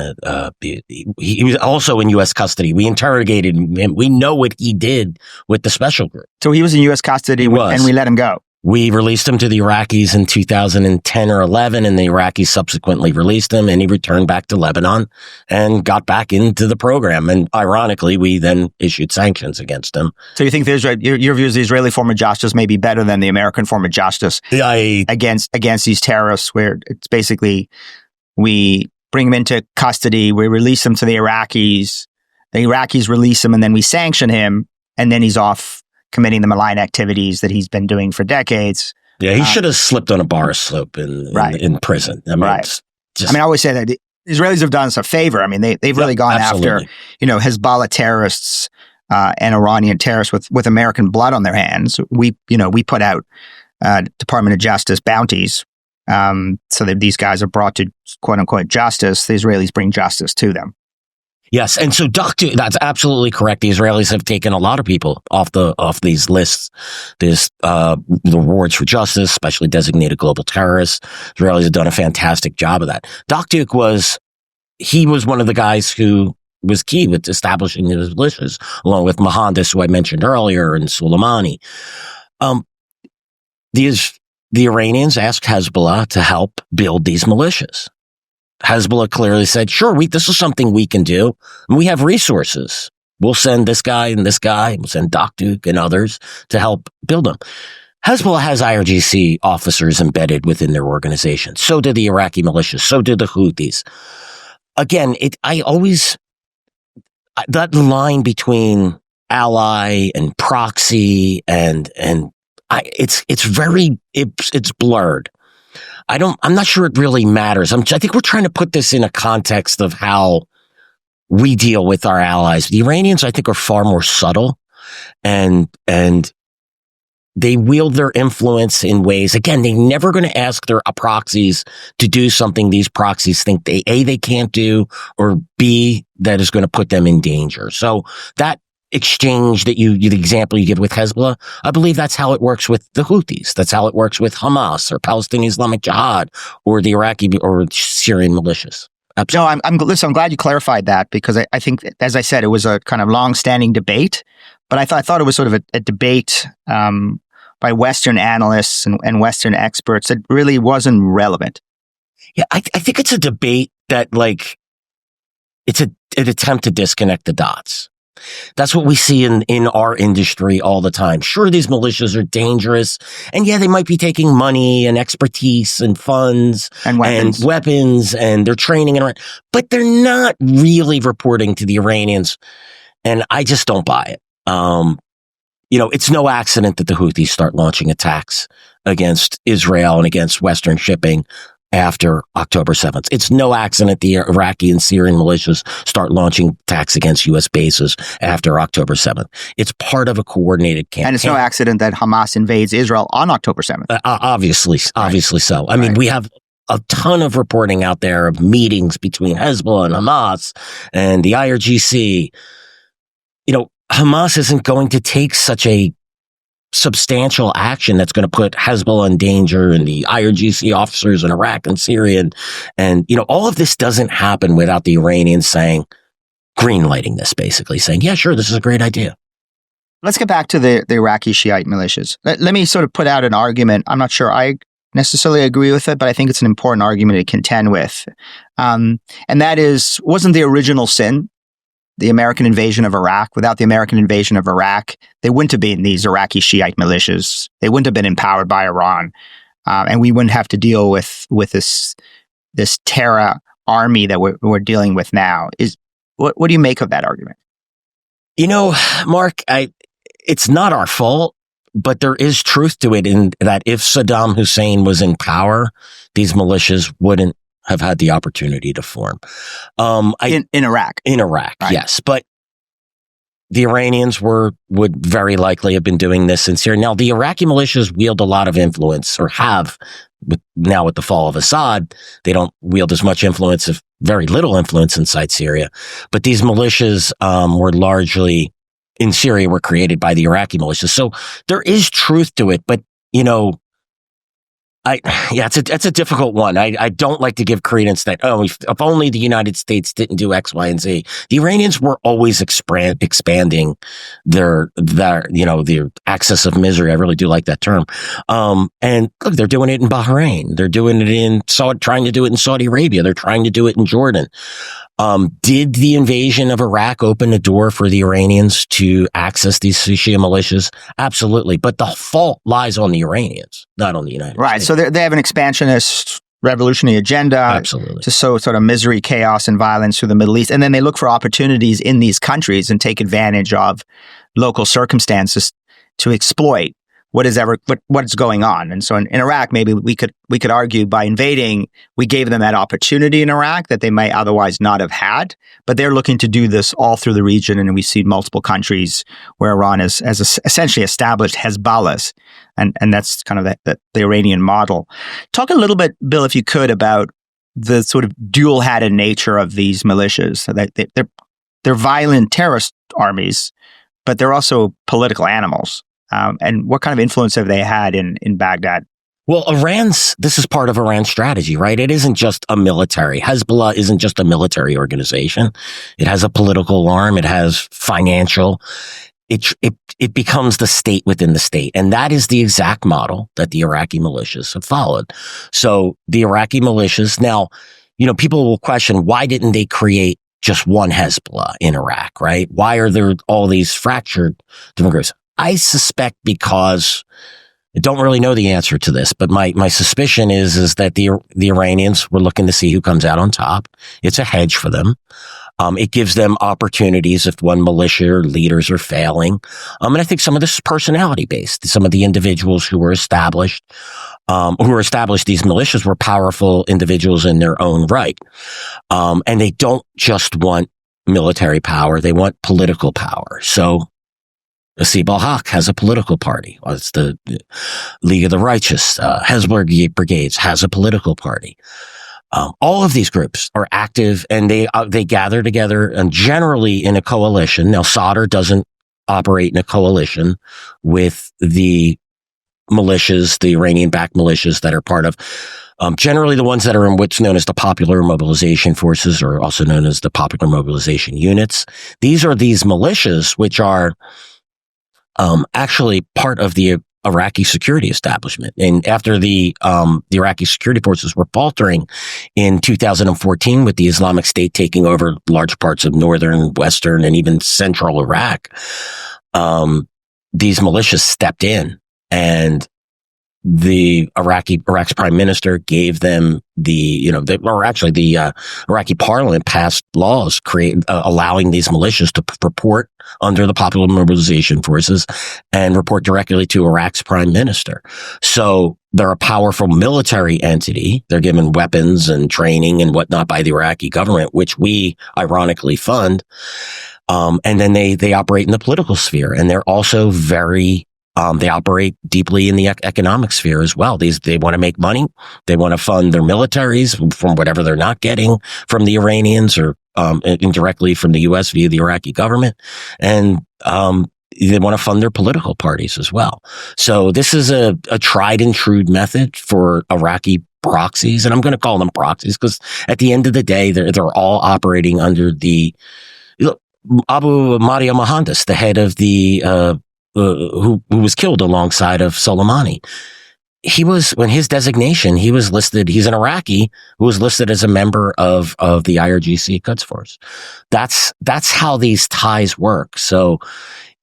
he was also in U.S. custody. We interrogated him. We know what he did with the special group.
So he was in U.S. custody, and we let him go.
We released him to the Iraqis in 2010 or 11, and the Iraqis subsequently released him, and he returned back to Lebanon and got back into the program. And ironically, we then issued sanctions against him.
So you think your view is the Israeli form of justice may be better than the American form of justice against these terrorists, where it's basically we bring them into custody, we release them to the Iraqis release him, and then we sanction him, and then he's off committing the malign activities that he's been doing for decades.
Yeah, he should have slipped on a bar slope in prison. I mean,
I always say that the Israelis have done us a favor. I mean, they've really gone after, Hezbollah terrorists and Iranian terrorists with American blood on their hands. We put out Department of Justice bounties so that these guys are brought to quote unquote justice. The Israelis bring justice to them.
Yes, and so that's absolutely correct. The Israelis have taken a lot of people off these lists. There's the rewards for justice, especially designated global terrorists. Israelis have done a fantastic job of that. Daktuk was one of the guys who was key with establishing his militias, along with Mohandas, who I mentioned earlier, and Soleimani. The Iranians asked Hezbollah to help build these militias. Hezbollah clearly said, sure, this is something we can do. And we have resources. We'll send this guy and this guy. We'll send Daktuk and others to help build them. Hezbollah has IRGC officers embedded within their organization. So do the Iraqi militias. So do the Houthis. Again, that line between ally and proxy it's blurred. I'm not sure it really matters. I think we're trying to put this in a context of how we deal with our allies. The Iranians, I think, are far more subtle and they wield their influence in ways, again, they're never going to ask their proxies to do something these proxies think they can't do, or B, that is going to put them in danger. So that exchange that the example you give with Hezbollah, I believe that's how it works with the Houthis. That's how it works with Hamas or Palestinian Islamic Jihad or the Iraqi or Syrian militias. Absolutely.
No, I'm glad you clarified that, because I think, as I said, it was a kind of long-standing debate, but I thought it was sort of a debate by Western analysts and Western experts that really wasn't relevant.
Yeah, I think it's a debate that, it's an attempt to disconnect the dots. That's what we see in our industry all the time. Sure, these militias are dangerous, and yeah, they might be taking money and expertise and funds
and
weapons and they're training, but they're not really reporting to the Iranians, and I just don't buy it. it's no accident that the Houthis start launching attacks against Israel and against Western shipping after October 7th. It's no accident the Iraqi and Syrian militias start launching attacks against U.S. bases after October 7th. It's part of a coordinated campaign.
And it's no accident that Hamas invades Israel on October 7th.
Obviously so. I mean, we have a ton of reporting out there of meetings between Hezbollah and Hamas and the IRGC. Hamas isn't going to take such a substantial action that's going to put Hezbollah in danger and the IRGC officers in Iraq and Syria. And all of this doesn't happen without the Iranians green lighting this, basically saying, yeah, sure, this is a great idea.
Let's get back to the Iraqi Shiite militias. Let me sort of put out an argument. I'm not sure I necessarily agree with it, but I think it's an important argument to contend with. And that is, wasn't the original sin the American invasion of Iraq? Without the American invasion of Iraq, they wouldn't have been these Iraqi Shiite militias. They wouldn't have been empowered by Iran. And we wouldn't have to deal with this terror army that we're dealing with now. What do you make of that argument?
Mark, it's not our fault, but there is truth to it in that if Saddam Hussein was in power, these militias wouldn't have had the opportunity to form.
In Iraq.
In Iraq,
right.
Yes. But the Iranians would very likely have been doing this in Syria. Now, the Iraqi militias wield a lot of influence, or have, now with the fall of Assad, they don't wield as much influence, if very little influence inside Syria. But these militias were largely, in Syria, were created by the Iraqi militias. So there is truth to it, but, it's a difficult one. I don't like to give credence that, if only the United States didn't do X, Y, and Z. The Iranians were always expanding their axis of misery. I really do like that term. And look, they're doing it in Bahrain. They're doing it trying to do it in Saudi Arabia. They're trying to do it in Jordan. Did the invasion of Iraq open a door for the Iranians to access these Shia militias? Absolutely. But the fault lies on the Iranians, not on the United States.
Right. So they have an expansionist revolutionary agenda.
Absolutely.
To sow sort of misery, chaos, and violence through the Middle East. And then they look for opportunities in these countries and take advantage of local circumstances to exploit what's going on. And so in Iraq, maybe we could argue by invading, we gave them that opportunity in Iraq that they might otherwise not have had. But they're looking to do this all through the region, and we see multiple countries where Iran has essentially established Hezbollahs, and that's kind of the Iranian model. Talk a little bit, Bill, if you could, about the sort of dual-hatted nature of these militias. So that they're violent terrorist armies, but they're also political animals. And what kind of influence have they had in Baghdad?
Well, this is part of Iran's strategy, right? It isn't just a military. Hezbollah isn't just a military organization. It has a political arm. It has financial. It becomes the state within the state. And that is the exact model that the Iraqi militias have followed. So the Iraqi militias, now, people will question, why didn't they create just one Hezbollah in Iraq, right? Why are there all these fractured different groups? I suspect because I don't really know the answer to this, but my suspicion is that the Iranians were looking to see who comes out on top. It's a hedge for them. It gives them opportunities if one militia or leaders are failing. And I think some of this is personality based. Some of the individuals who were established these militias were powerful individuals in their own right. And they don't just want military power. They want political power. So Nasib al-Haq has a political party. It's the League of the Righteous. Hezbollah Brigades has a political party. All of these groups are active, and they gather together, and generally in a coalition. Now, Sadr doesn't operate in a coalition with the militias, the Iranian-backed militias that are part of, generally the ones that are in what's known as the Popular Mobilization Forces, or also known as the Popular Mobilization Units. These are these militias which are actually part of the Iraqi security establishment. And after the Iraqi security forces were faltering in 2014 with the Islamic State taking over large parts of northern, western, and even central Iraq, these militias stepped in and Iraq's prime minister gave them the Iraqi parliament passed laws allowing these militias to report under the Popular Mobilization Forces and report directly to Iraq's prime minister. So they're a powerful military entity. They're given weapons and training and whatnot by the Iraqi government, which we ironically fund. And then they operate in the political sphere, and they're also they operate deeply in the economic sphere as well. They want to make money. They want to fund their militaries from whatever they're not getting from the Iranians or indirectly from the U.S. via the Iraqi government. And they want to fund their political parties as well. So this is a tried and true method for Iraqi proxies. And I'm going to call them proxies because at the end of the day, they're all operating under the Abu Maria Mohandas, the head of the who was killed alongside of Soleimani. When his designation, he's an Iraqi who was listed as a member of the IRGC Quds Force. That's how these ties work. So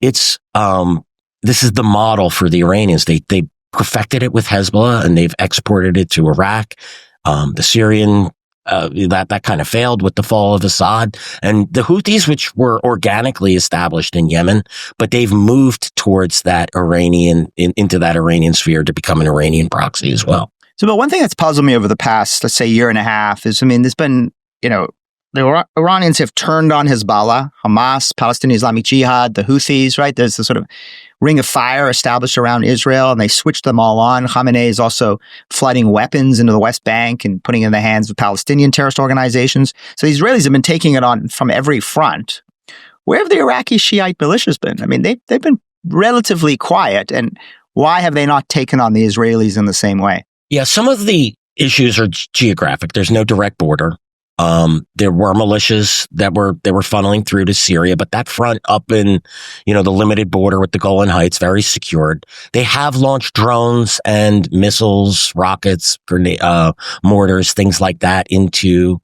this is the model for the Iranians. They perfected it with Hezbollah and they've exported it to Iraq. The Syrian, that kind of failed with the fall of Assad, and the Houthis, which were organically established in Yemen, but they've moved towards that into that Iranian sphere to become an Iranian proxy as well.
So, but one thing that's puzzled me over the past, let's say, year and a half is, there's been, the Iranians have turned on Hezbollah, Hamas, Palestinian Islamic Jihad, the Houthis, right? There's this sort of ring of fire established around Israel, and they switched them all on. Khamenei is also flooding weapons into the West Bank and putting it in the hands of Palestinian terrorist organizations. So the Israelis have been taking it on from every front. Where have the Iraqi Shiite militias been? They've been relatively quiet, and why have they not taken on the Israelis in the same way?
Yeah, some of the issues are geographic. There's no direct border. There were militias that were funneling through to Syria, but that front up in, the limited border with the Golan Heights, very secured. They have launched drones and missiles, rockets, mortars, things like that into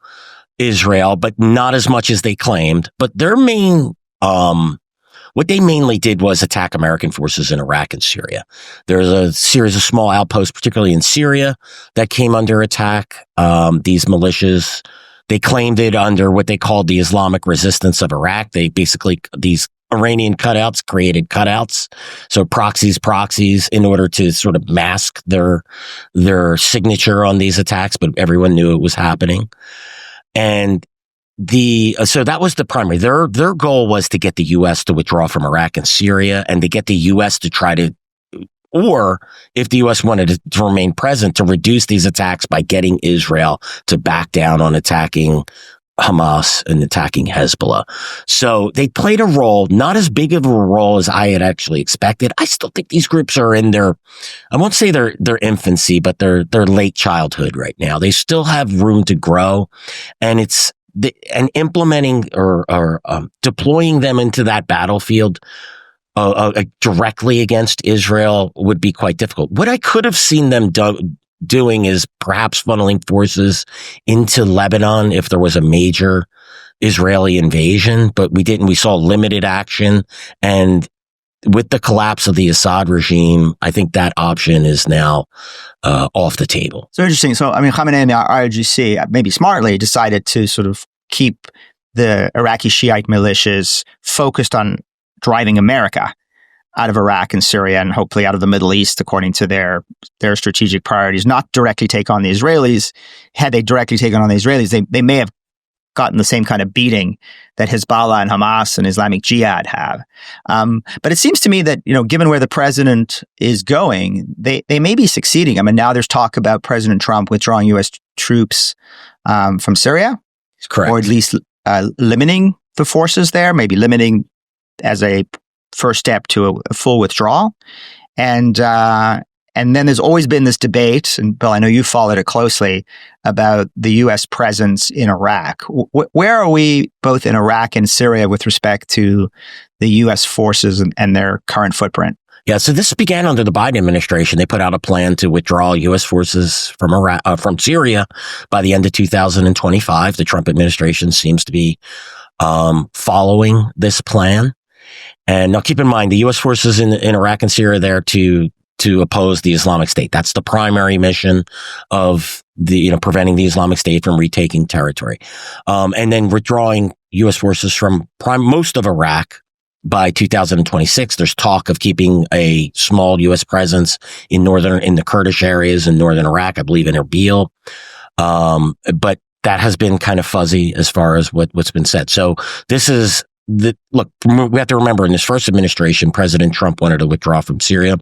Israel, but not as much as they claimed. But their what they mainly did was attack American forces in Iraq and Syria. There's a series of small outposts, particularly in Syria, that came under attack. These militias, they claimed it under what they called the Islamic resistance of Iraq. These Iranian cutouts created cutouts. So proxies in order to sort of mask their signature on these attacks, but everyone knew it was happening. And so that was the primary. Their goal was to get the U.S. to withdraw from Iraq and Syria, and to get the U.S. to try to, or if the U.S. wanted to remain present, to reduce these attacks by getting Israel to back down on attacking Hamas and attacking Hezbollah. So they played a role, not as big of a role as I had actually expected. I still think these groups are in I won't say their infancy, but their late childhood right now. They still have room to grow, and implementing or deploying them into that battlefield directly against Israel would be quite difficult. What I could have seen them doing is perhaps funneling forces into Lebanon if there was a major Israeli invasion, but we didn't. We saw limited action, and with the collapse of the Assad regime, I think that option is now off the table.
So interesting. So, Khamenei and the IRGC, maybe smartly, decided to sort of keep the Iraqi Shiite militias focused on driving America out of Iraq and Syria, and hopefully out of the Middle East, according to their strategic priorities, not directly take on the Israelis. Had they directly taken on the Israelis, they may have gotten the same kind of beating that Hezbollah and Hamas and Islamic Jihad have. But it seems to me that, given where the president is going, they may be succeeding. Now there's talk about President Trump withdrawing U.S. troops from Syria.
Correct.
Or at least limiting the forces there, maybe limiting as a first step to a full withdrawal. And then there's always been this debate, and Bill, I know you followed it closely, about the U.S. presence in Iraq. Where are we both in Iraq and Syria with respect to the U.S. forces and their current footprint?
Yeah, so this began under the Biden administration. They put out a plan to withdraw U.S. forces from Syria by the end of 2025. The Trump administration seems to be following this plan. And now keep in mind, the U.S. forces in Iraq and Syria are there to to oppose the Islamic State. That's the primary mission of preventing the Islamic State from retaking territory. And then withdrawing U.S. forces from most of Iraq by 2026. There's talk of keeping a small U.S. presence in the Kurdish areas in northern Iraq, I believe in Erbil. But that has been kind of fuzzy as far as what's been said. So this is look, we have to remember in this first administration, President Trump wanted to withdraw from Syria.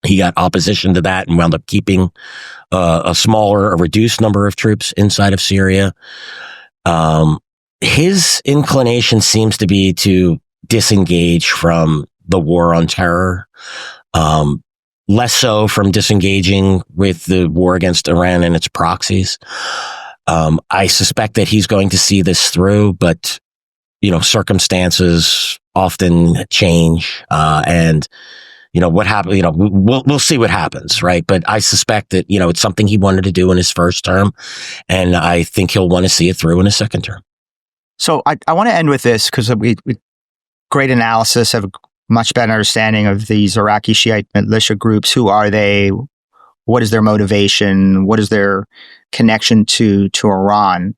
He got opposition to that and wound up keeping a reduced number of troops inside of Syria. His inclination seems to be to disengage from the war on terror, less so from disengaging with the war against Iran and its proxies. I suspect that he's going to see this through, but circumstances often change, and what happened, we'll see what happens, right? But I suspect that, it's something he wanted to do in his first term, and I think he'll want to see it through in his second term.
So I want to end with this because we great analysis, have a much better understanding of these Iraqi Shiite militia groups. Who are they? What is their motivation? What is their connection to Iran?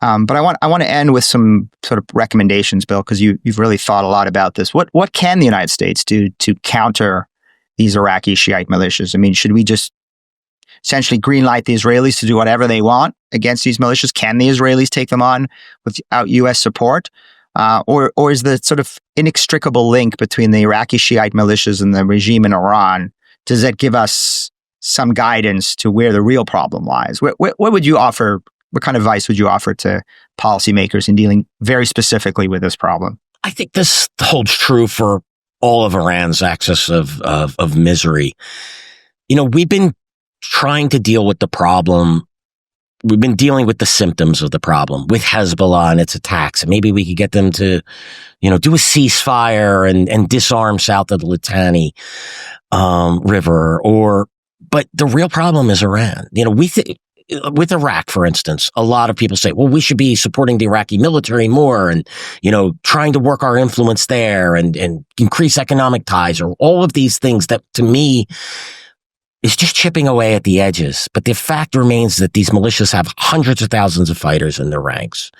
But I want to end with some sort of recommendations, Bill, because you've really thought a lot about this. What can the United States do to counter these Iraqi Shiite militias? I mean, should we just essentially greenlight the Israelis to do whatever they want against these militias? Can the Israelis take them on without U.S. support? Or is the sort of inextricable link between the Iraqi Shiite militias and the regime in Iran, does that give us some guidance to where the real problem lies? What would you offer? What kind of advice would you offer to policymakers in dealing very specifically with this problem?
I think this holds true for all of Iran's axis of misery. We've been trying to deal with the problem. We've been dealing with the symptoms of the problem with Hezbollah and its attacks. And maybe we could get them to, do a ceasefire and disarm south of the Litani River. But the real problem is Iran. With Iraq, for instance, a lot of people say, well, we should be supporting the Iraqi military more and, trying to work our influence there and increase economic ties, or all of these things that, to me, is just chipping away at the edges. But the fact remains that these militias have hundreds of thousands of fighters in their ranks.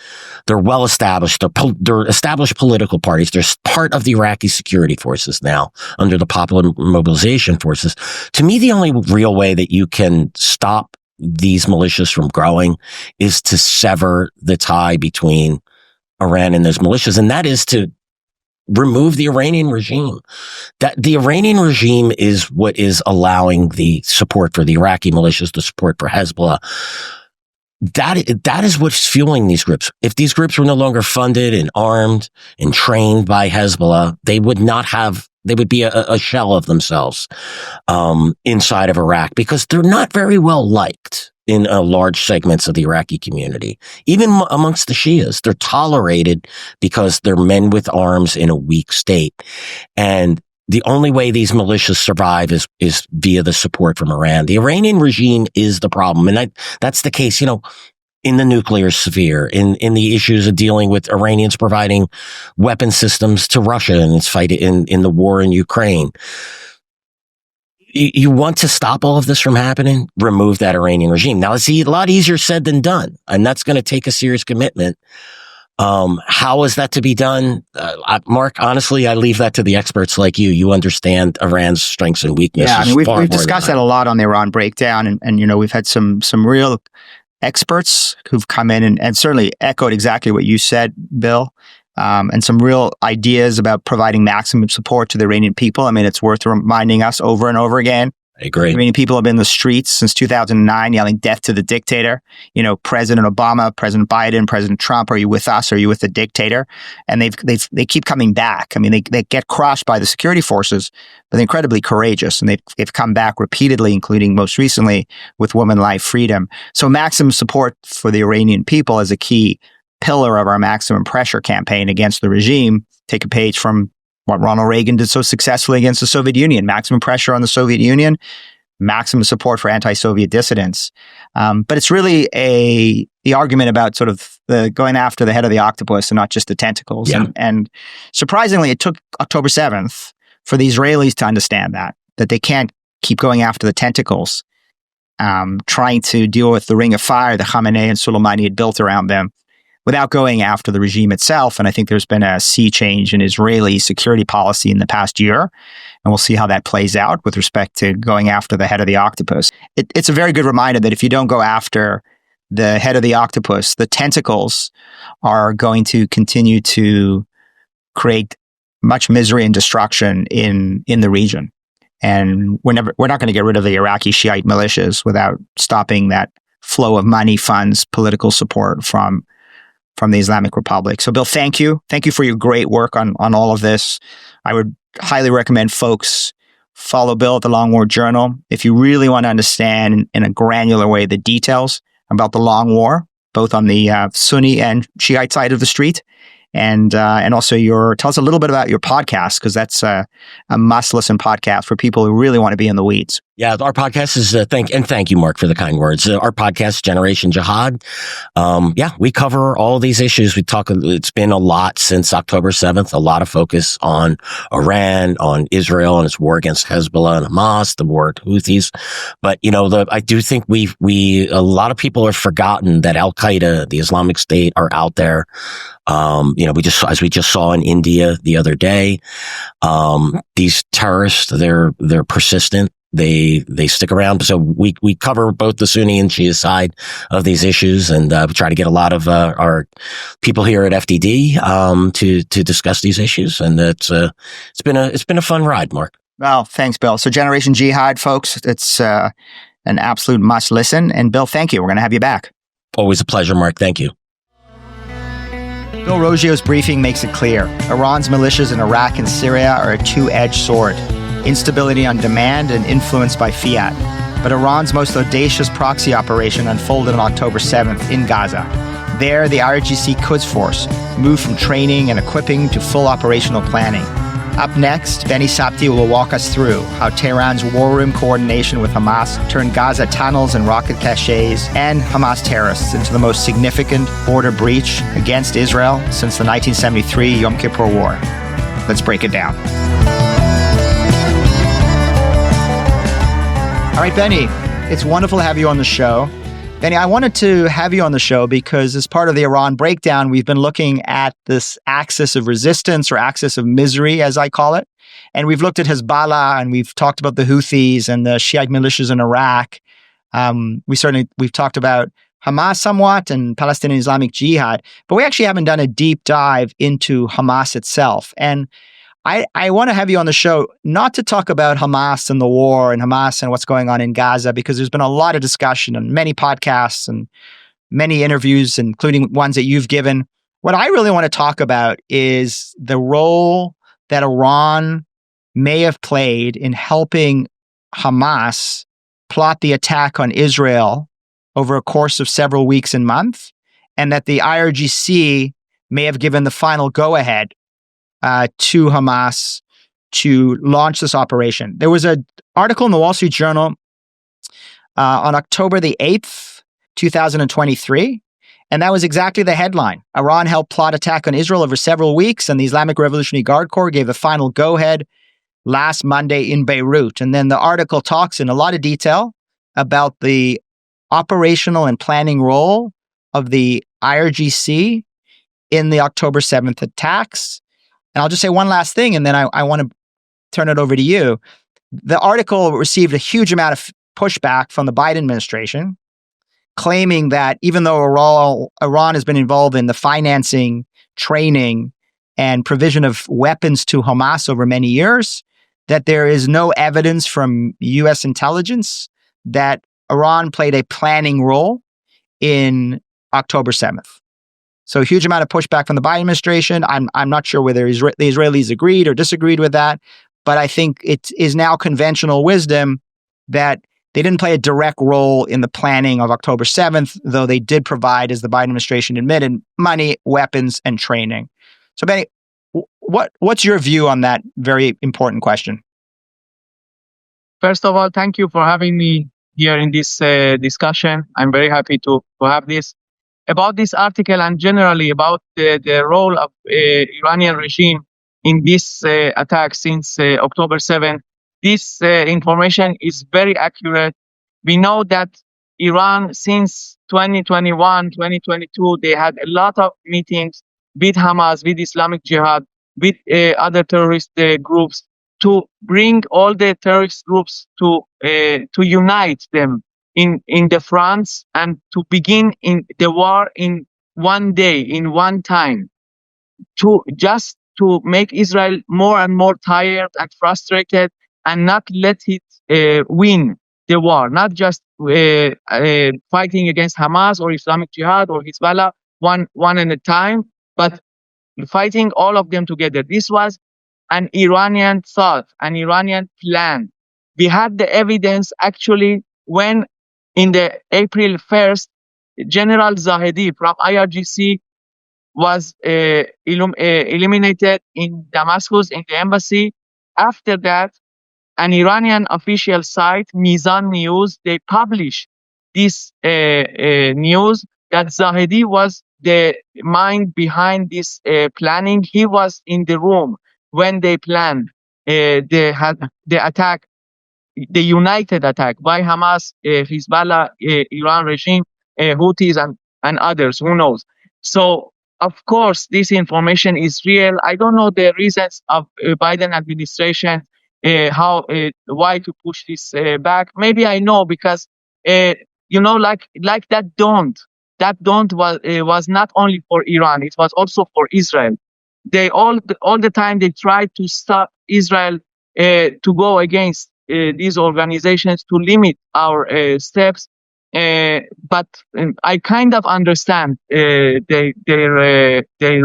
They're well established. They're established political parties. They're part of the Iraqi security forces now under the Popular Mobilization Forces. To me, the only real way that you can stop these militias from growing is to sever the tie between Iran and those militias. And that is to remove the Iranian regime. That the Iranian regime is what is allowing the support for the Iraqi militias, the support for Hezbollah. That is what's fueling these groups. If these groups were no longer funded and armed and trained by Hezbollah, they would be a shell of themselves inside of Iraq, because they're not very well liked in large segments of the Iraqi community. Even amongst the Shias, they're tolerated because they're men with arms in a weak state. And the only way these militias survive is via the support from Iran. The Iranian regime is the problem. And that's the case, in the nuclear sphere, in the issues of dealing with Iranians providing weapon systems to Russia in its fight in the war in Ukraine. You want to stop all of this from happening? Remove that Iranian regime. Now, it's a lot easier said than done, and that's going to take a serious commitment. How is that to be done? Mark, honestly, I leave that to the experts like you. You understand Iran's strengths and weaknesses.
Yeah, I mean, we've discussed that a lot on the Iran breakdown, and we've had some real experts who've come in and certainly echoed exactly what you said, Bill, and some real ideas about providing maximum support to the Iranian people. I mean, it's worth reminding us over and over again.
I agree.
Iranian people have been in the streets since 2009 yelling death to the dictator. President Obama, President Biden, President Trump, are you with us? Are you with the dictator? And they keep coming back. I mean, they get crushed by the security forces, but they're incredibly courageous. And they've come back repeatedly, including most recently with Women, Life, Freedom. So maximum support for the Iranian people is a key pillar of our maximum pressure campaign against the regime. Take a page from what Ronald Reagan did so successfully against the Soviet Union. Maximum pressure on the Soviet Union, maximum support for anti-Soviet dissidents. But it's really the argument about sort of going after the head of the octopus and not just the tentacles.
Yeah.
And surprisingly, it took October 7th for the Israelis to understand that that they can't keep going after the tentacles, trying to deal with the ring of fire that Khamenei and Soleimani had built around them without going after the regime itself. And I think there's been a sea change in Israeli security policy in the past year. And we'll see how that plays out with respect to going after the head of the octopus. It's a very good reminder that if you don't go after the head of the octopus, the tentacles are going to continue to create much misery and destruction in the region. And we're not going to get rid of the Iraqi Shiite militias without stopping that flow of money, funds, political support from the Islamic Republic. So, Bill, thank you. Thank you for your great work on all of this. I would highly recommend folks follow Bill at the Long War Journal if you really want to understand in a granular way the details about the Long War, both on the Sunni and Shiite side of the street. And also tell us a little bit about your podcast, because that's a must-listen podcast for people who really want to be in the weeds.
Yeah, our podcast is thank you, Mark, for the kind words. Our podcast, Generation Jihad. We cover all these issues. It's been a lot since October 7th, a lot of focus on Iran, on Israel and its war against Hezbollah and Hamas, the war at Houthis. But, I do think a lot of people have forgotten that Al-Qaeda, the Islamic State are out there. As we just saw in India the other day, these terrorists, they're persistent. They stick around. So we cover both the Sunni and Shia side of these issues, and we try to get a lot of our people here at FDD to discuss these issues. And it's been a fun ride, Mark.
Well, thanks, Bill. So Generation Jihad, folks, it's an absolute must listen. And Bill, thank you. We're going to have you back.
Always a pleasure, Mark. Thank you.
Bill Roggio's briefing makes it clear. Iran's militias in Iraq and Syria are a two-edged sword. Instability on demand and influenced by fiat. But Iran's most audacious proxy operation unfolded on October 7th in Gaza. There, the IRGC Quds Force moved from training and equipping to full operational planning. Up next, Beni Sabti will walk us through how Tehran's war room coordination with Hamas turned Gaza tunnels and rocket caches and Hamas terrorists into the most significant border breach against Israel since the 1973 Yom Kippur War. Let's break it down. All right, Beni, it's wonderful to have you on the show. Beni, I wanted to have you on the show because as part of the Iran breakdown, we've been looking at this axis of resistance or axis of misery, as I call it. And we've looked at Hezbollah and we've talked about the Houthis and the Shiite militias in Iraq. We've talked about Hamas somewhat and Palestinian Islamic Jihad, but we actually haven't done a deep dive into Hamas itself. And I want to have you on the show not to talk about Hamas and the war and Hamas and what's going on in Gaza, because there's been a lot of discussion and many podcasts and many interviews, including ones that you've given. What I really want to talk about is the role that Iran may have played in helping Hamas plot the attack on Israel over a course of several weeks and months, and that the IRGC may have given the final go-ahead to Hamas to launch this operation. There was an article in the Wall Street Journal on October the 8th, 2023, and that was exactly the headline. Iran helped plot attack on Israel over several weeks, and the Islamic Revolutionary Guard Corps gave the final go-ahead last Monday in Beirut. And then the article talks in a lot of detail about the operational and planning role of the IRGC in the October 7th attacks. And I'll just say one last thing, and then I want to turn it over to you. The article received a huge amount of pushback from the Biden administration, claiming that even though Iran has been involved in the financing, training, and provision of weapons to Hamas over many years, that there is no evidence from U.S. intelligence that Iran played a planning role in October 7th. So a huge amount of pushback from the Biden administration. I'm not sure whether the Israelis agreed or disagreed with that, but I think it is now conventional wisdom that they didn't play a direct role in the planning of October 7th, though they did provide, as the Biden administration admitted, money, weapons, and training. So, Beni, what's your view on that very important question?
First of all, thank you for having me here in this discussion. I'm very happy to have this. About this article and generally about the role of Iranian regime in this attack since October 7th, this information is very accurate. We know that Iran, since 2021, 2022, they had a lot of meetings with Hamas, with Islamic Jihad, with other terrorist groups to bring all the terrorist groups to unite them in the fronts and to begin in the war in one day, in one time, to make Israel more and more tired and frustrated and not let it win the war, not just fighting against Hamas or Islamic Jihad or Hezbollah one at a time, but fighting all of them together. This was an Iranian thought, an Iranian plan. We had the evidence actually when in the April 1st, General Zahedi from IRGC was eliminated in Damascus in the embassy. After that, an Iranian official site, Mizan News, they published this news that Zahedi was the mind behind this planning. He was in the room when they planned the attack, the united attack by Hamas, Hezbollah, Iran regime, Houthis, and others. Who knows? So, of course, this information is real. I don't know the reasons of Biden administration, why to push this back. Maybe I know because, like that don't was not only for Iran. It was also for Israel. They all the time they tried to stop Israel to go against these organizations to limit our steps. But I kind of understand their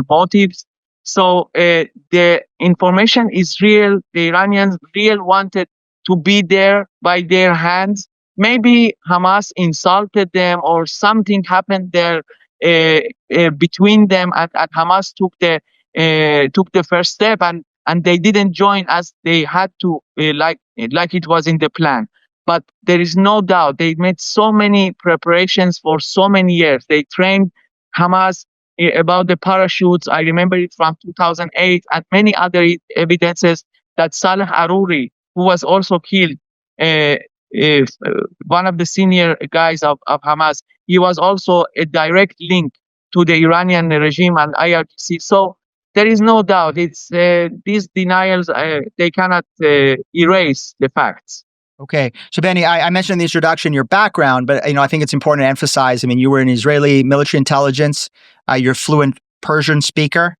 motives. So the information is real. The Iranians really wanted to be there by their hands. Maybe Hamas insulted them or something happened there between them, and Hamas took the first step and they didn't join as they had to, like it was in the plan. But there is no doubt they made so many preparations for so many years. They trained Hamas about the parachutes. I remember it from 2008 and many other evidences that Saleh Aruri, who was also killed, one of the senior guys of Hamas, he was also a direct link to the Iranian regime and IRGC. So there is no doubt. It's these denials, they cannot erase the facts.
Okay. So, Beni, I mentioned in the introduction your background, but I think it's important to emphasize, you were in Israeli military intelligence, you're a fluent Persian speaker,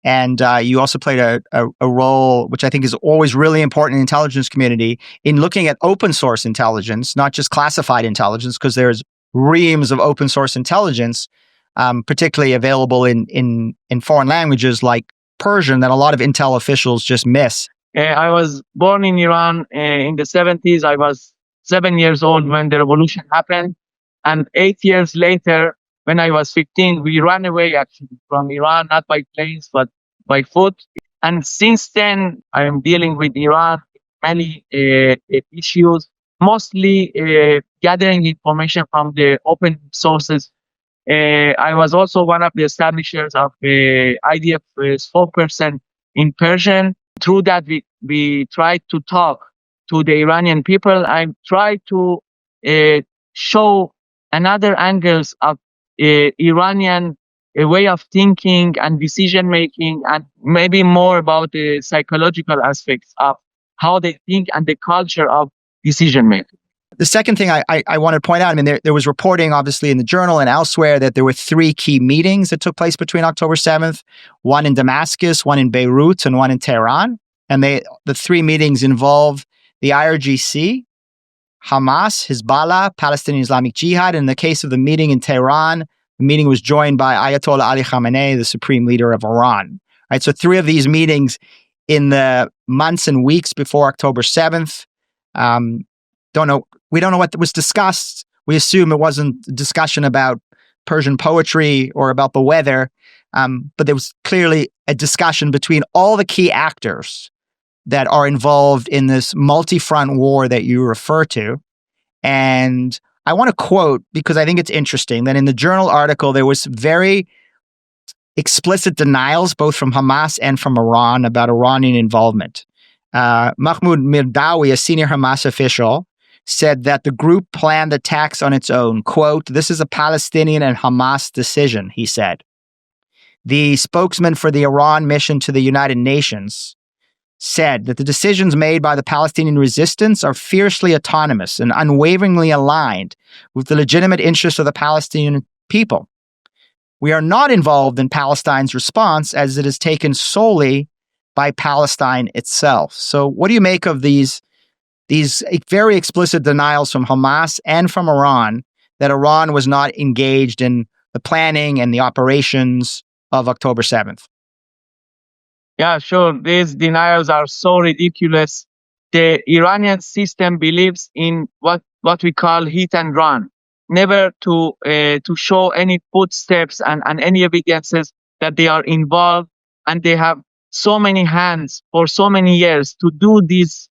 and you also played a role, which I think is always really important in the intelligence community, in looking at open source intelligence, not just classified intelligence, because there's reams of open source intelligence, particularly available in foreign languages like Persian, that a lot of intel officials just miss.
I was born in Iran in the 70s. I was 7 years old when the revolution happened. And 8 years later, when I was 15, we ran away actually from Iran, not by planes, but by foot. And since then, I am dealing with Iran, many issues, mostly gathering information from the open sources. I was also one of the establishers of IDF spokesperson in Persian. Through that, we tried to talk to the Iranian people. I tried to show another angles of Iranian way of thinking and decision making, and maybe more about the psychological aspects of how they think and the culture of decision making.
The second thing I want to point out, there was reporting, obviously, in the journal and elsewhere that there were 3 key meetings that took place between October 7th, one in Damascus, one in Beirut, and one in Tehran. And the 3 meetings involved the IRGC, Hamas, Hezbollah, Palestinian Islamic Jihad. In the case of the meeting in Tehran, the meeting was joined by Ayatollah Ali Khamenei, the supreme leader of Iran. Right, so 3 of these meetings in the months and weeks before October 7th. We don't know what was discussed. We assume it wasn't a discussion about Persian poetry or about the weather, but there was clearly a discussion between all the key actors that are involved in this multi-front war that you refer to. And I want to quote, because I think it's interesting, that in the journal article, there was very explicit denials, both from Hamas and from Iran, about Iranian involvement. Mahmoud Mirdawi, a senior Hamas official, said that the group planned attacks on its own. Quote, "This is a Palestinian and Hamas decision," he said. The spokesman for the Iran mission to the United Nations said that the decisions made by the Palestinian resistance are fiercely autonomous and unwaveringly aligned with the legitimate interests of the Palestinian people. We are not involved in Palestine's response as it is taken solely by Palestine itself. So what do you make of these very explicit denials from Hamas and from Iran that Iran was not engaged in the planning and the operations of October 7th?
Yeah, sure. These denials are so ridiculous. The Iranian system believes in what we call hit and run, never to show any footsteps and any evidences that they are involved, and they have so many hands for so many years to do these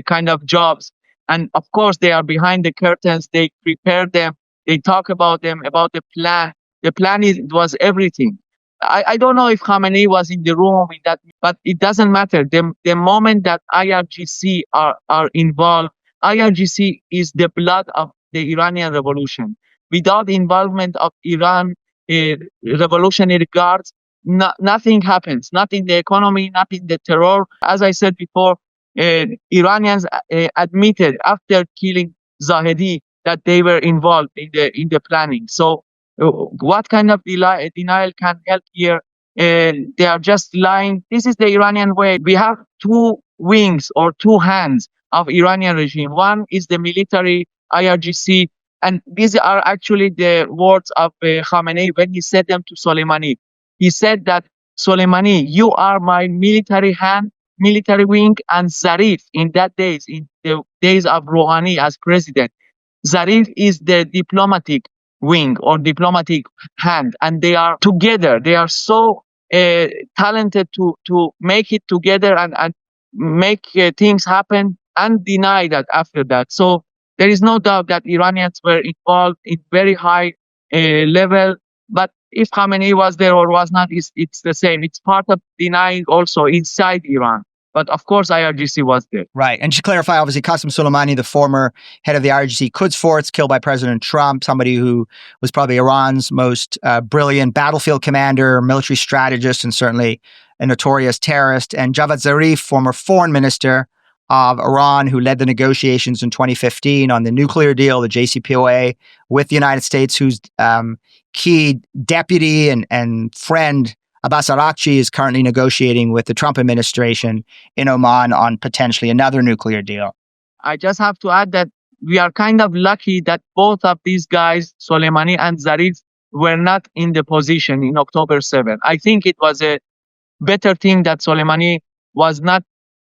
kind of jobs. And of course, they are behind the curtains. They prepare them. They talk about them, about the plan. The plan was everything. I don't know if Khamenei was in the room with that, but it doesn't matter. The moment that IRGC are involved, IRGC is the blood of the Iranian revolution. Without the involvement of Iran revolutionary guards, nothing happens. Not in the economy, not in the terror. As I said before, Iranians admitted after killing Zahedi that they were involved in the planning. So what kind of denial can help here? They are just lying. This is the Iranian way. We have two wings or two hands of Iranian regime. One is the military IRGC, and these are actually the words of Khamenei when he said them to Soleimani. He said that, Soleimani, you are my military hand, military wing, and Zarif in the days of Rouhani as president. Zarif is the diplomatic wing or diplomatic hand, and they are together. They are so talented to make it together and make things happen and deny that after that. So there is no doubt that Iranians were involved in very high level. But if Khamenei was there or was not, it's the same. It's part of denying also inside Iran. But of course, IRGC was there.
Right. And to clarify, obviously, Qasem Soleimani, the former head of the IRGC Quds Force, killed by President Trump, somebody who was probably Iran's most brilliant battlefield commander, military strategist, and certainly a notorious terrorist. And Javad Zarif, former foreign minister of Iran, who led the negotiations in 2015 on the nuclear deal, the JCPOA, with the United States, whose key deputy and friend, Abbas Araghchi, is currently negotiating with the Trump administration in Oman on potentially another nuclear deal.
I just have to add that we are kind of lucky that both of these guys, Soleimani and Zarif, were not in the position in October 7th. I think it was a better thing that Soleimani was not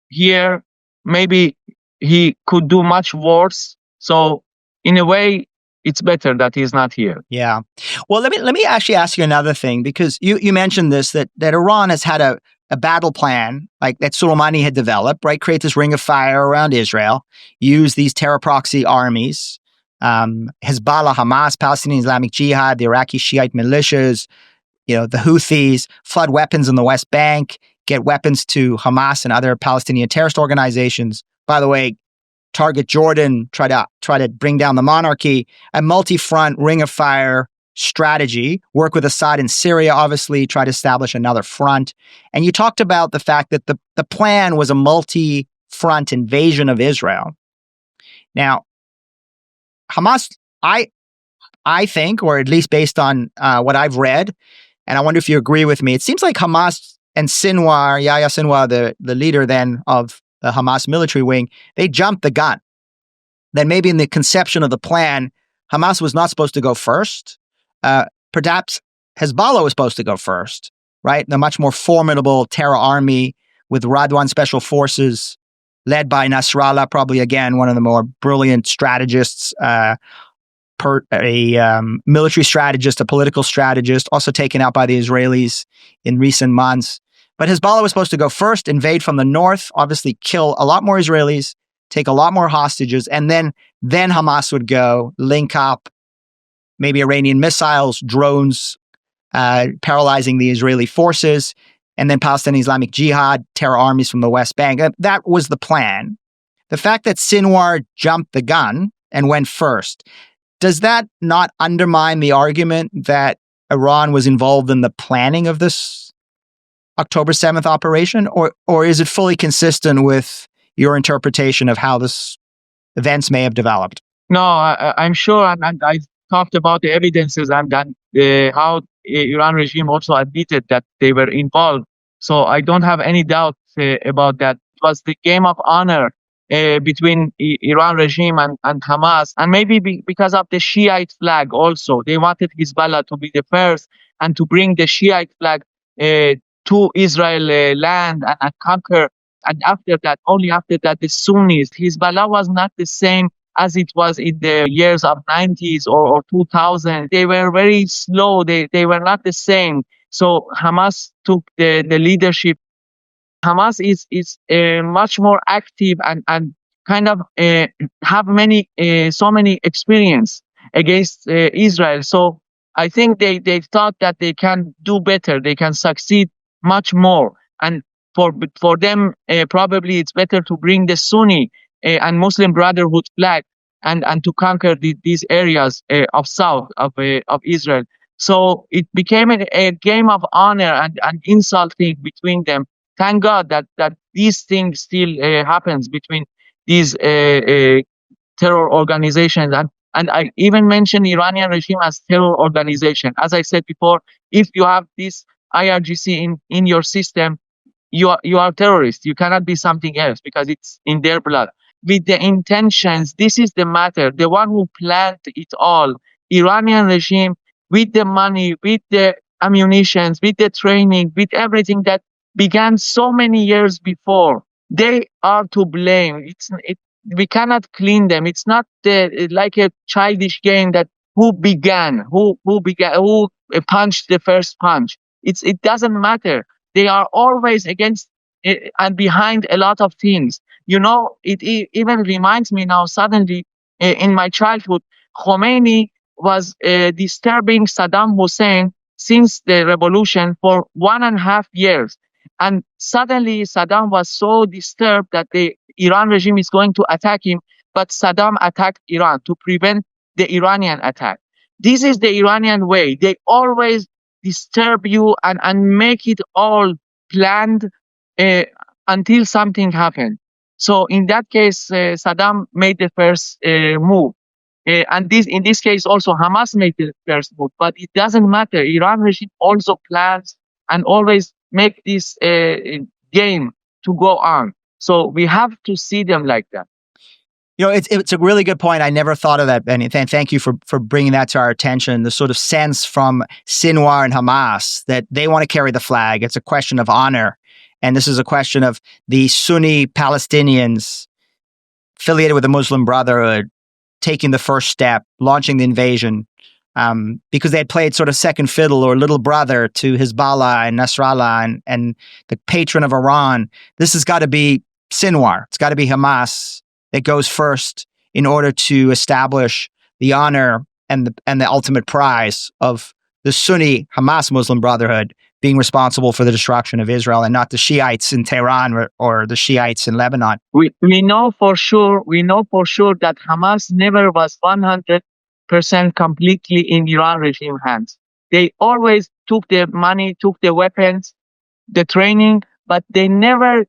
here. Maybe he could do much worse. So in a way, it's better that he's not here.
Yeah. Well, let me actually ask you another thing, because you mentioned this, that Iran has had a battle plan like that Soleimani had developed, right? Create this ring of fire around Israel, use these terror proxy armies, Hezbollah, Hamas, Palestinian Islamic Jihad, the Iraqi Shiite militias, the Houthis, flood weapons in the West Bank, get weapons to Hamas and other Palestinian terrorist organizations. By the way, target Jordan, try to bring down the monarchy, a multi-front ring of fire strategy, work with Assad in Syria, obviously, try to establish another front. And you talked about the fact that the plan was a multi-front invasion of Israel. Now, Hamas, I think, or at least based on what I've read, and I wonder if you agree with me, it seems like Hamas and Sinwar, Yahya Sinwar, the leader then of the Hamas military wing, they jumped the gun. Then maybe in the conception of the plan, Hamas was not supposed to go first. Perhaps Hezbollah was supposed to go first, right? The much more formidable terror army with Radwan special forces led by Nasrallah, probably again, one of the more brilliant strategists, a military strategist, a political strategist, also taken out by the Israelis in recent months. But Hezbollah was supposed to go first, invade from the north, obviously kill a lot more Israelis, take a lot more hostages, and then Hamas would go, link up, maybe Iranian missiles, drones, paralyzing the Israeli forces, and then Palestinian Islamic Jihad, terror armies from the West Bank. That was the plan. The fact that Sinwar jumped the gun and went first, does that not undermine the argument that Iran was involved in the planning of this October 7th operation? Or is it fully consistent with your interpretation of how this events may have developed?
No, I'm sure, and I talked about the evidences and how Iran regime also admitted that they were involved. So I don't have any doubt about that. It was the game of honor between Iran regime and Hamas, and maybe because of the Shiite flag also. They wanted Hezbollah to be the first and to bring the Shiite flag to Israel land and conquer. And after that, only after that, the Sunnis. Hezbollah was not the same as it was in the years of 90s or 2000. They were very slow. They were not the same. So Hamas took the leadership. Hamas is much more active and kind of have so many experience against Israel. So I think they thought that they can do better. They can succeed much more. And for them, probably it's better to bring the Sunni and Muslim Brotherhood flag and to conquer these areas of south of Israel. So it became a game of honor and insulting between them. Thank God that these things still happens between these terror organizations. And I even mentioned Iranian regime as terror organization. As I said before, if you have this IRGC in your system, you are terrorist. You cannot be something else because it's in their blood. With the intentions, this is the matter. The one who planned it all, Iranian regime, with the money, with the ammunitions, with the training, with everything that began so many years before, they are to blame. We cannot clean them. It's not like a childish game that who punched the first punch. It doesn't matter. They are always against and behind a lot of things. You know, it even reminds me now suddenly in my childhood, Khomeini was disturbing Saddam Hussein since the revolution for 1.5 years. And suddenly Saddam was so disturbed that the Iran regime is going to attack him, but Saddam attacked Iran to prevent the Iranian attack. This is the Iranian way. They always disturb you and make it all planned until something happened. So in that case, Saddam made the first move. And in this case, also Hamas made the first move. But it doesn't matter. Iran regime also plans and always make this game to go on. So we have to see them like that.
You know, it's a really good point. I never thought of that, Beni. Thank you for bringing that to our attention. The sort of sense from Sinwar and Hamas that they want to carry the flag. It's a question of honor. And this is a question of the Sunni Palestinians affiliated with the Muslim Brotherhood taking the first step, launching the invasion, because they had played sort of second fiddle or little brother to Hezbollah and Nasrallah and the patron of Iran. This has got to be Sinwar. It's got to be Hamas that goes first in order to establish the honor and the ultimate prize of the Sunni Hamas Muslim Brotherhood being responsible for the destruction of Israel and not the Shiites in Tehran or the Shiites in Lebanon.
We know for sure that Hamas never was 100% completely in Iran regime hands. They always took the money, took the weapons, the training, but they never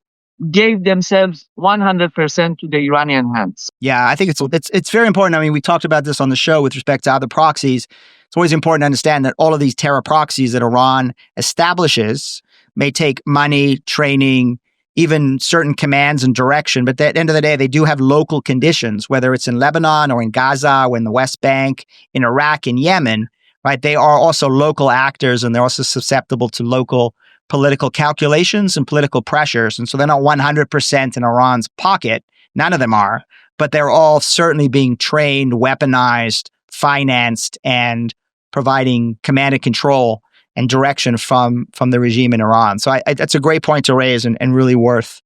gave themselves 100% to the Iranian hands.
Yeah, I think it's very important. I mean, we talked about this on the show with respect to other proxies. It's always important to understand that all of these terror proxies that Iran establishes may take money, training, even certain commands and direction. But at the end of the day, they do have local conditions, whether it's in Lebanon or in Gaza or in the West Bank, in Iraq, in Yemen, right? They are also local actors and they're also susceptible to local political calculations and political pressures. And so they're not 100% in Iran's pocket. None of them are, but they're all certainly being trained, weaponized, financed, and providing command and control and direction from the regime in Iran. So that's a great point to raise and really worth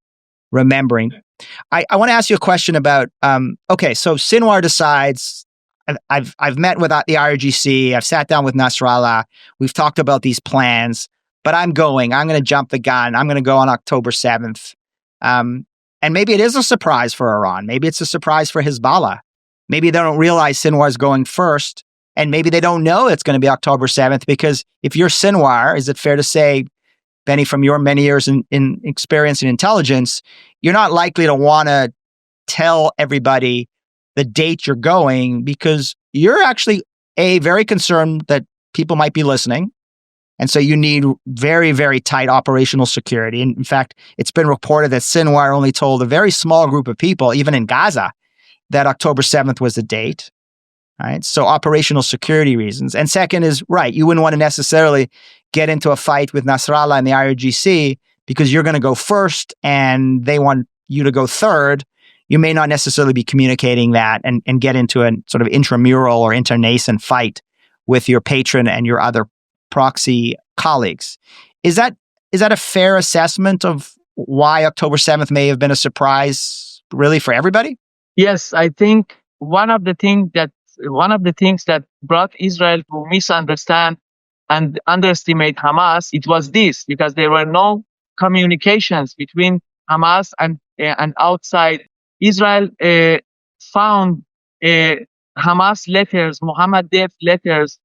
remembering. I want to ask you a question about, okay, so Sinwar decides, I've met with the IRGC, I've sat down with Nasrallah, we've talked about these plans. but I'm going to jump the gun. I'm going to go on October 7th. And maybe it is a surprise for Iran. Maybe it's a surprise for Hezbollah. Maybe they don't realize Sinwar is going first. And maybe they don't know it's going to be October 7th, because if you're Sinwar, is it fair to say, Beni, from your many years in experience and intelligence, you're not likely to want to tell everybody the date you're going, because you're actually very concerned that people might be listening. And so you need very, very tight operational security. And in fact, it's been reported that Sinwar only told a very small group of people, even in Gaza, that October 7th was the date. Right? So operational security reasons. And second is, right, you wouldn't want to necessarily get into a fight with Nasrallah and the IRGC because you're going to go first and they want you to go third. You may not necessarily be communicating that and get into a sort of intramural or internascent fight with your patron and your other proxy colleagues. Is that a fair assessment of why October 7th may have been a surprise really for everybody?
Yes, I think one of the things that brought Israel to misunderstand and underestimate Hamas, it was this, because there were no communications between Hamas and outside. Israel found Hamas letters, Mohammed Dev letters.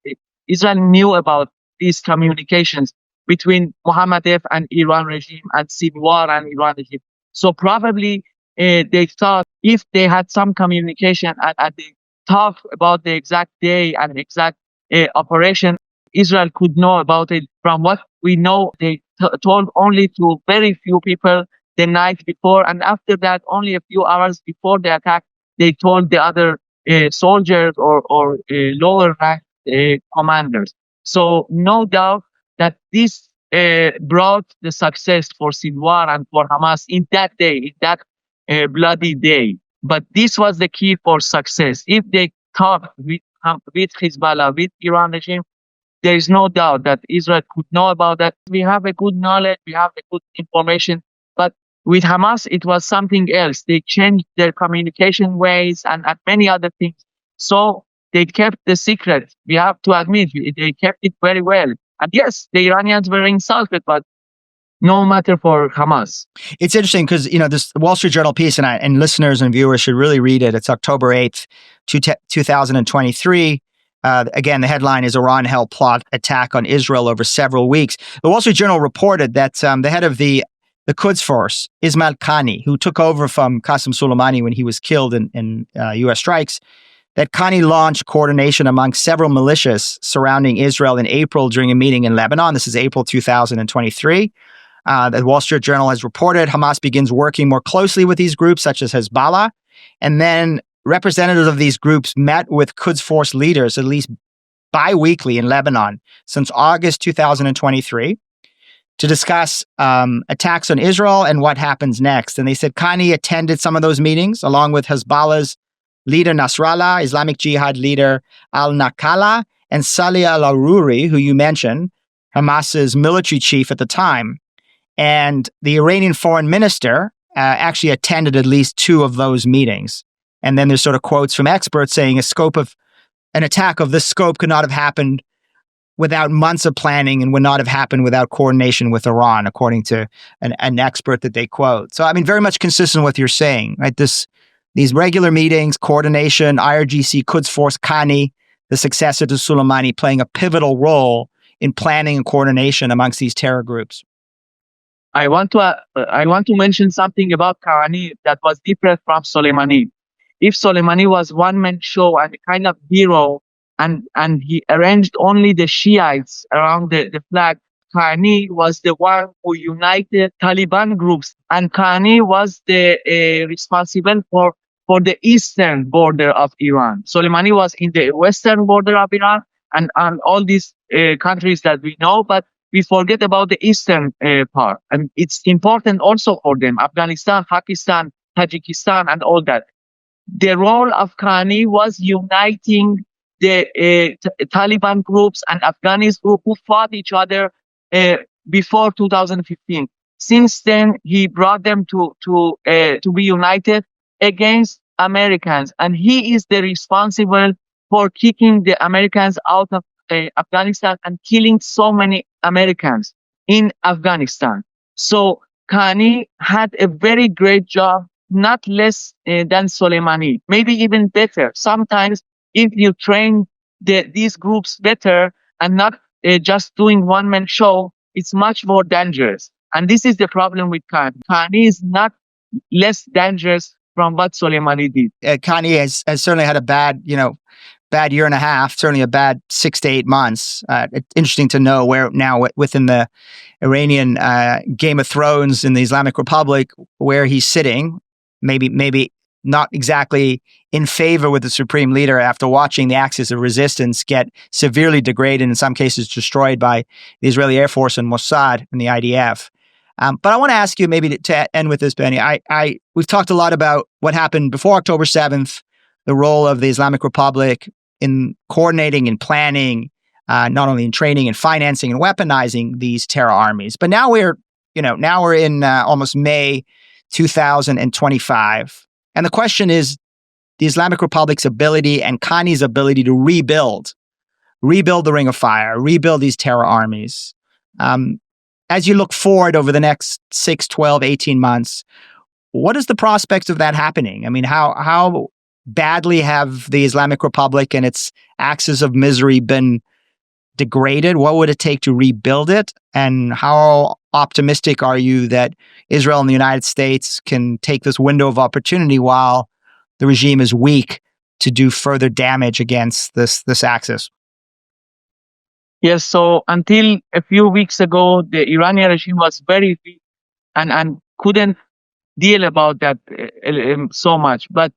Israel knew about these communications between Mohammed Dev and Iran regime and Sinwar and Iran regime. So probably they thought if they had some communication and they talked about the exact day and exact operation, Israel could know about it. From what we know, they told only to very few people the night before, and after that, only a few hours before the attack, they told the other soldiers or lower rank commanders. So no doubt that this brought the success for Sinwar and for Hamas in that day, in that bloody day. But this was the key for success. If they talked with Hezbollah, with Iran regime, there is no doubt that Israel could know about that. We have a good knowledge, we have a good information, but with Hamas, it was something else. They changed their communication ways and many other things. So they kept the secret. We have to admit, they kept it very well. And yes, the Iranians were insulted, but no matter for Hamas.
It's interesting because, this Wall Street Journal piece, and listeners and viewers should really read it. It's October 8th, 2023. Again, the headline is Iran held plot attack on Israel over several weeks. The Wall Street Journal reported that the head of the Quds Force, Ismail Qani, who took over from Qasem Soleimani when he was killed in U.S. strikes, that Qani launched coordination among several militias surrounding Israel in April during a meeting in Lebanon. This is April 2023. The Wall Street Journal has reported Hamas begins working more closely with these groups, such as Hezbollah. And then representatives of these groups met with Quds Force leaders at least bi-weekly in Lebanon since August 2023 to discuss attacks on Israel and what happens next. And they said Qani attended some of those meetings along with Hezbollah's leader Nasrallah, Islamic Jihad leader al-Nakala, and Salih al-Aruri, who you mentioned, Hamas's military chief at the time. And the Iranian foreign minister actually attended at least two of those meetings. And then there's sort of quotes from experts saying an attack of this scope could not have happened without months of planning and would not have happened without coordination with Iran, according to an expert that they quote. So, I mean, very much consistent with what you're saying, right? These regular meetings, coordination, IRGC, Quds Force, Qani, the successor to Soleimani, playing a pivotal role in planning and coordination amongst these terror groups.
I want to mention something about Qani that was different from Soleimani. If Soleimani was one-man show and a kind of hero, and he arranged only the Shiites around the flag, Qani was the one who united Taliban groups, and Qani was the responsible for the eastern border of Iran. Soleimani was in the western border of Iran and all these countries that we know, but we forget about the eastern part. And it's important also for them, Afghanistan, Pakistan, Tajikistan, and all that. The role of Qani was uniting the Taliban groups and Afghanis group who fought each other before 2015. Since then, he brought them to be united against Americans, and he is the responsible for kicking the Americans out of Afghanistan and killing so many Americans. in Afghanistan. So Khani had a very great job, not less than Soleimani, maybe even better. Sometimes if you train these groups better and not just doing one-man show, it's much more dangerous. And this is the problem with Khani. Khani is not less dangerous from what Soleimani did.
Khani has certainly had a bad year and a half, certainly a bad 6 to 8 months. It's interesting to know where now within the Iranian Game of Thrones in the Islamic Republic, where he's sitting, maybe not exactly in favor with the supreme leader after watching the axis of resistance get severely degraded, in some cases destroyed by the Israeli Air Force and Mossad and the IDF. But I want to ask you maybe to end with this, Beni. We've talked a lot about what happened before October 7th, the role of the Islamic Republic in coordinating and planning, not only in training and financing and weaponizing these terror armies. But now we're in almost May 2025. And the question is the Islamic Republic's ability and Khani's ability to rebuild the Ring of Fire, rebuild these terror armies. As you look forward over the next 6, 12, 18 months, what is the prospects of that happening? I mean, how badly have the Islamic Republic and its axis of misery been degraded? What would it take to rebuild it? And how optimistic are you that Israel and the United States can take this window of opportunity while the regime is weak to do further damage against this axis?
Yes, so until a few weeks ago, the Iranian regime was very weak and couldn't deal about that so much. But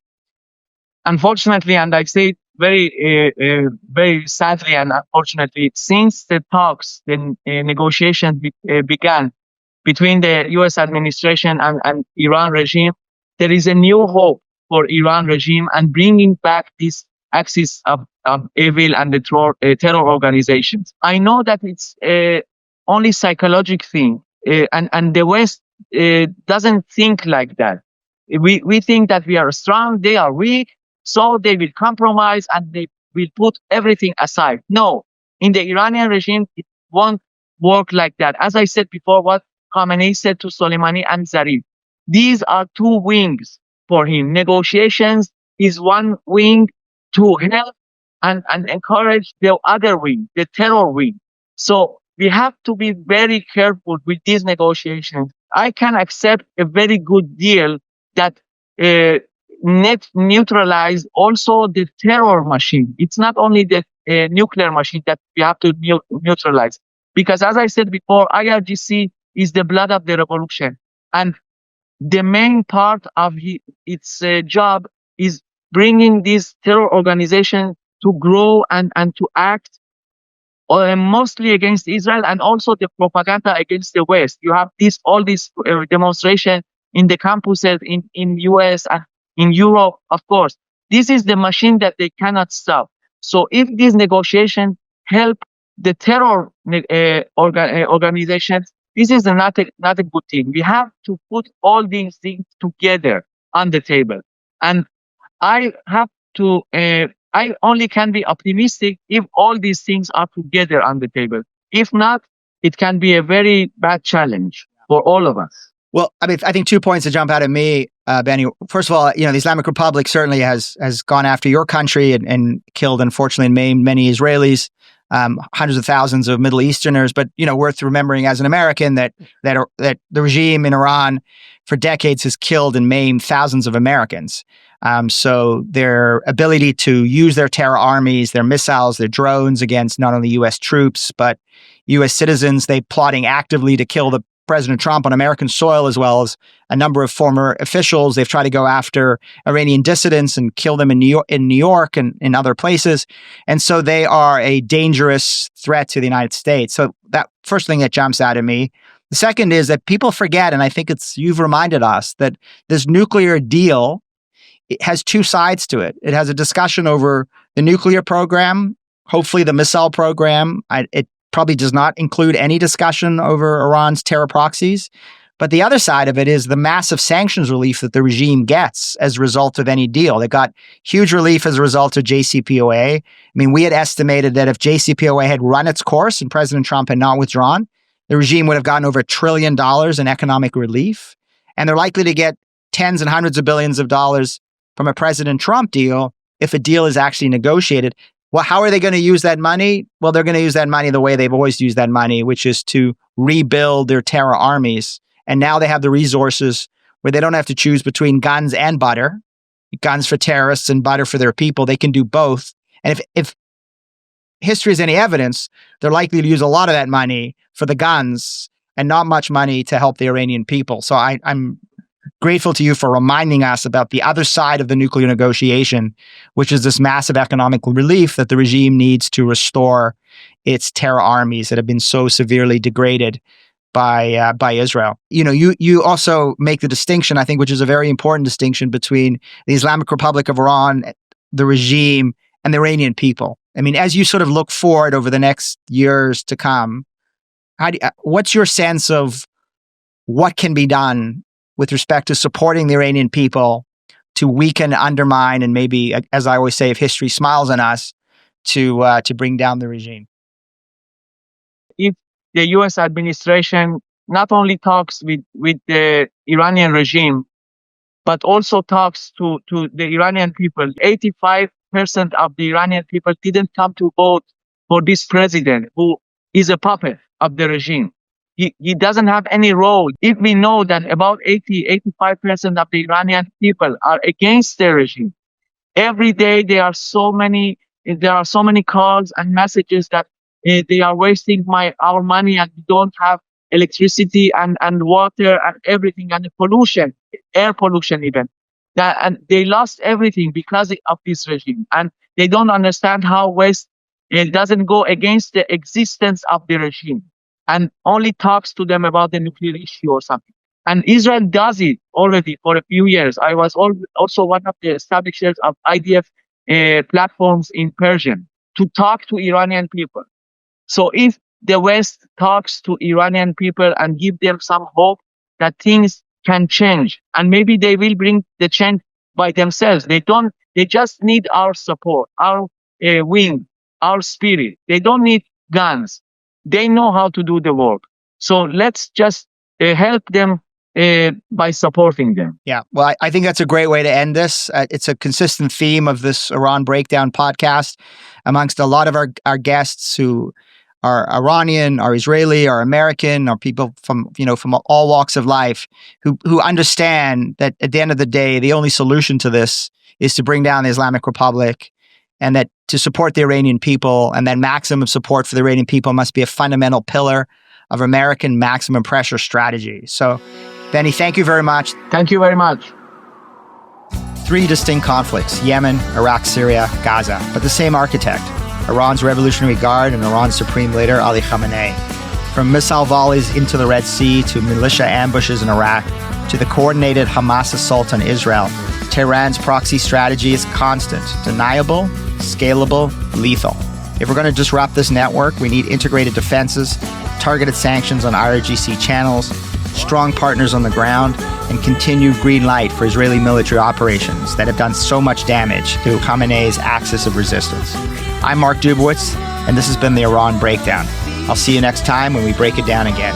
unfortunately, and I say it very sadly and unfortunately, since the talks, the negotiations began between the U.S. administration and Iran regime, there is a new hope for Iran regime and bringing back this axis of evil and the terror organizations. I know that it's only psychological thing, and the West doesn't think like that. We think that we are strong, they are weak, so they will compromise and they will put everything aside. No, in the Iranian regime, it won't work like that. As I said before, what Khamenei said to Soleimani and Zarif, these are two wings for him. Negotiations is one wing to help and encourage the other wing, the terror wing. So we have to be very careful with these negotiations. I can accept a very good deal that neutralize also the terror machine. It's not only the nuclear machine that we have to neutralize. Because as I said before, IRGC is the blood of the revolution. And the main part of its job is bringing this terror organization to grow and to act mostly against Israel and also the propaganda against the West. You have all these demonstration in the campuses in US and in Europe, of course. This is the machine that they cannot stop. So if these negotiations help the terror organizations, this is not a good thing. We have to put all these things together on the table. And I only can be optimistic if all these things are together on the table. If not, it can be a very bad challenge for all of us.
Well, I mean, I think 2 points that jump out at me, Beni. First of all, the Islamic Republic certainly has gone after your country and killed, unfortunately, and maimed many Israelis, hundreds of thousands of Middle Easterners. But worth remembering as an American that the regime in Iran for decades has killed and maimed thousands of Americans. So their ability to use their terror armies, their missiles, their drones against not only U.S. troops but U.S. citizens, they plotting actively to kill President Trump on American soil, as well as a number of former officials. They've tried to go after Iranian dissidents and kill them in New York and in other places. And so they are a dangerous threat to the United States. So that first thing that jumps out at me. The second is that people forget, and I think you've reminded us, that this nuclear deal, it has two sides to it. It has a discussion over the nuclear program, hopefully the missile program. It probably does not include any discussion over Iran's terror proxies. But the other side of it is the massive sanctions relief that the regime gets as a result of any deal. They got huge relief as a result of JCPOA. I mean, we had estimated that if JCPOA had run its course and President Trump had not withdrawn, the regime would have gotten over $1 trillion in economic relief. And they're likely to get tens and hundreds of billions of dollars from a President Trump deal if a deal is actually negotiated. Well, how are they going to use that money? Well, they're going to use that money the way they've always used that money, which is to rebuild their terror armies. And now they have the resources where they don't have to choose between guns and butter, guns for terrorists and butter for their people. They can do both. And if history is any evidence, they're likely to use a lot of that money for the guns and not much money to help the Iranian people. So I'm grateful to you for reminding us about the other side of the nuclear negotiation, which is this massive economic relief that the regime needs to restore its terror armies that have been so severely degraded by Israel. You also make the distinction, I think, which is a very important distinction between the Islamic Republic of Iran, the regime, and the Iranian people. I mean, as you sort of look forward over the next years to come, what's your sense of what can be done with respect to supporting the Iranian people to weaken, undermine, and maybe, as I always say, if history smiles on us, to bring down the regime?
If the U.S. administration not only talks with the Iranian regime, but also talks to the Iranian people, 85% of the Iranian people didn't come to vote for this president who is a puppet of the regime. He doesn't have any role. If we know that about 85% of the Iranian people are against the regime, every day there are so many calls and messages that they are wasting our money and we don't have electricity and water and everything, and the pollution, air pollution even. And they lost everything because of this regime. And they don't understand how West doesn't go against the existence of the regime and only talks to them about the nuclear issue or something. And Israel does it already for a few years. I was also one of the establishers of IDF platforms in Persian to talk to Iranian people. So if the West talks to Iranian people and give them some hope that things can change, and maybe they will bring the change by themselves. They just need our support, our wind, our spirit. They don't need guns. They know how to do the work. So let's just help them by supporting them.
Yeah, well, I think that's a great way to end this. It's a consistent theme of this Iran Breakdown podcast amongst a lot of our guests who are Iranian, are Israeli, are American, are people from all walks of life who understand that at the end of the day, the only solution to this is to bring down the Islamic Republic, and that to support the Iranian people and that maximum support for the Iranian people must be a fundamental pillar of American maximum pressure strategy. So, Beni, thank you very much.
Thank you very much.
3 distinct conflicts: Yemen, Iraq, Syria, Gaza, but the same architect: Iran's Revolutionary Guard and Iran's Supreme Leader, Ali Khamenei. From missile volleys into the Red Sea to militia ambushes in Iraq to the coordinated Hamas assault on Israel, Tehran's proxy strategy is constant, deniable, scalable, lethal. If we're going to disrupt this network, we need integrated defenses, targeted sanctions on IRGC channels, strong partners on the ground, and continued green light for Israeli military operations that have done so much damage to Khamenei's axis of resistance. I'm Mark Dubowitz, and this has been the Iran Breakdown. I'll see you next time when we break it down again.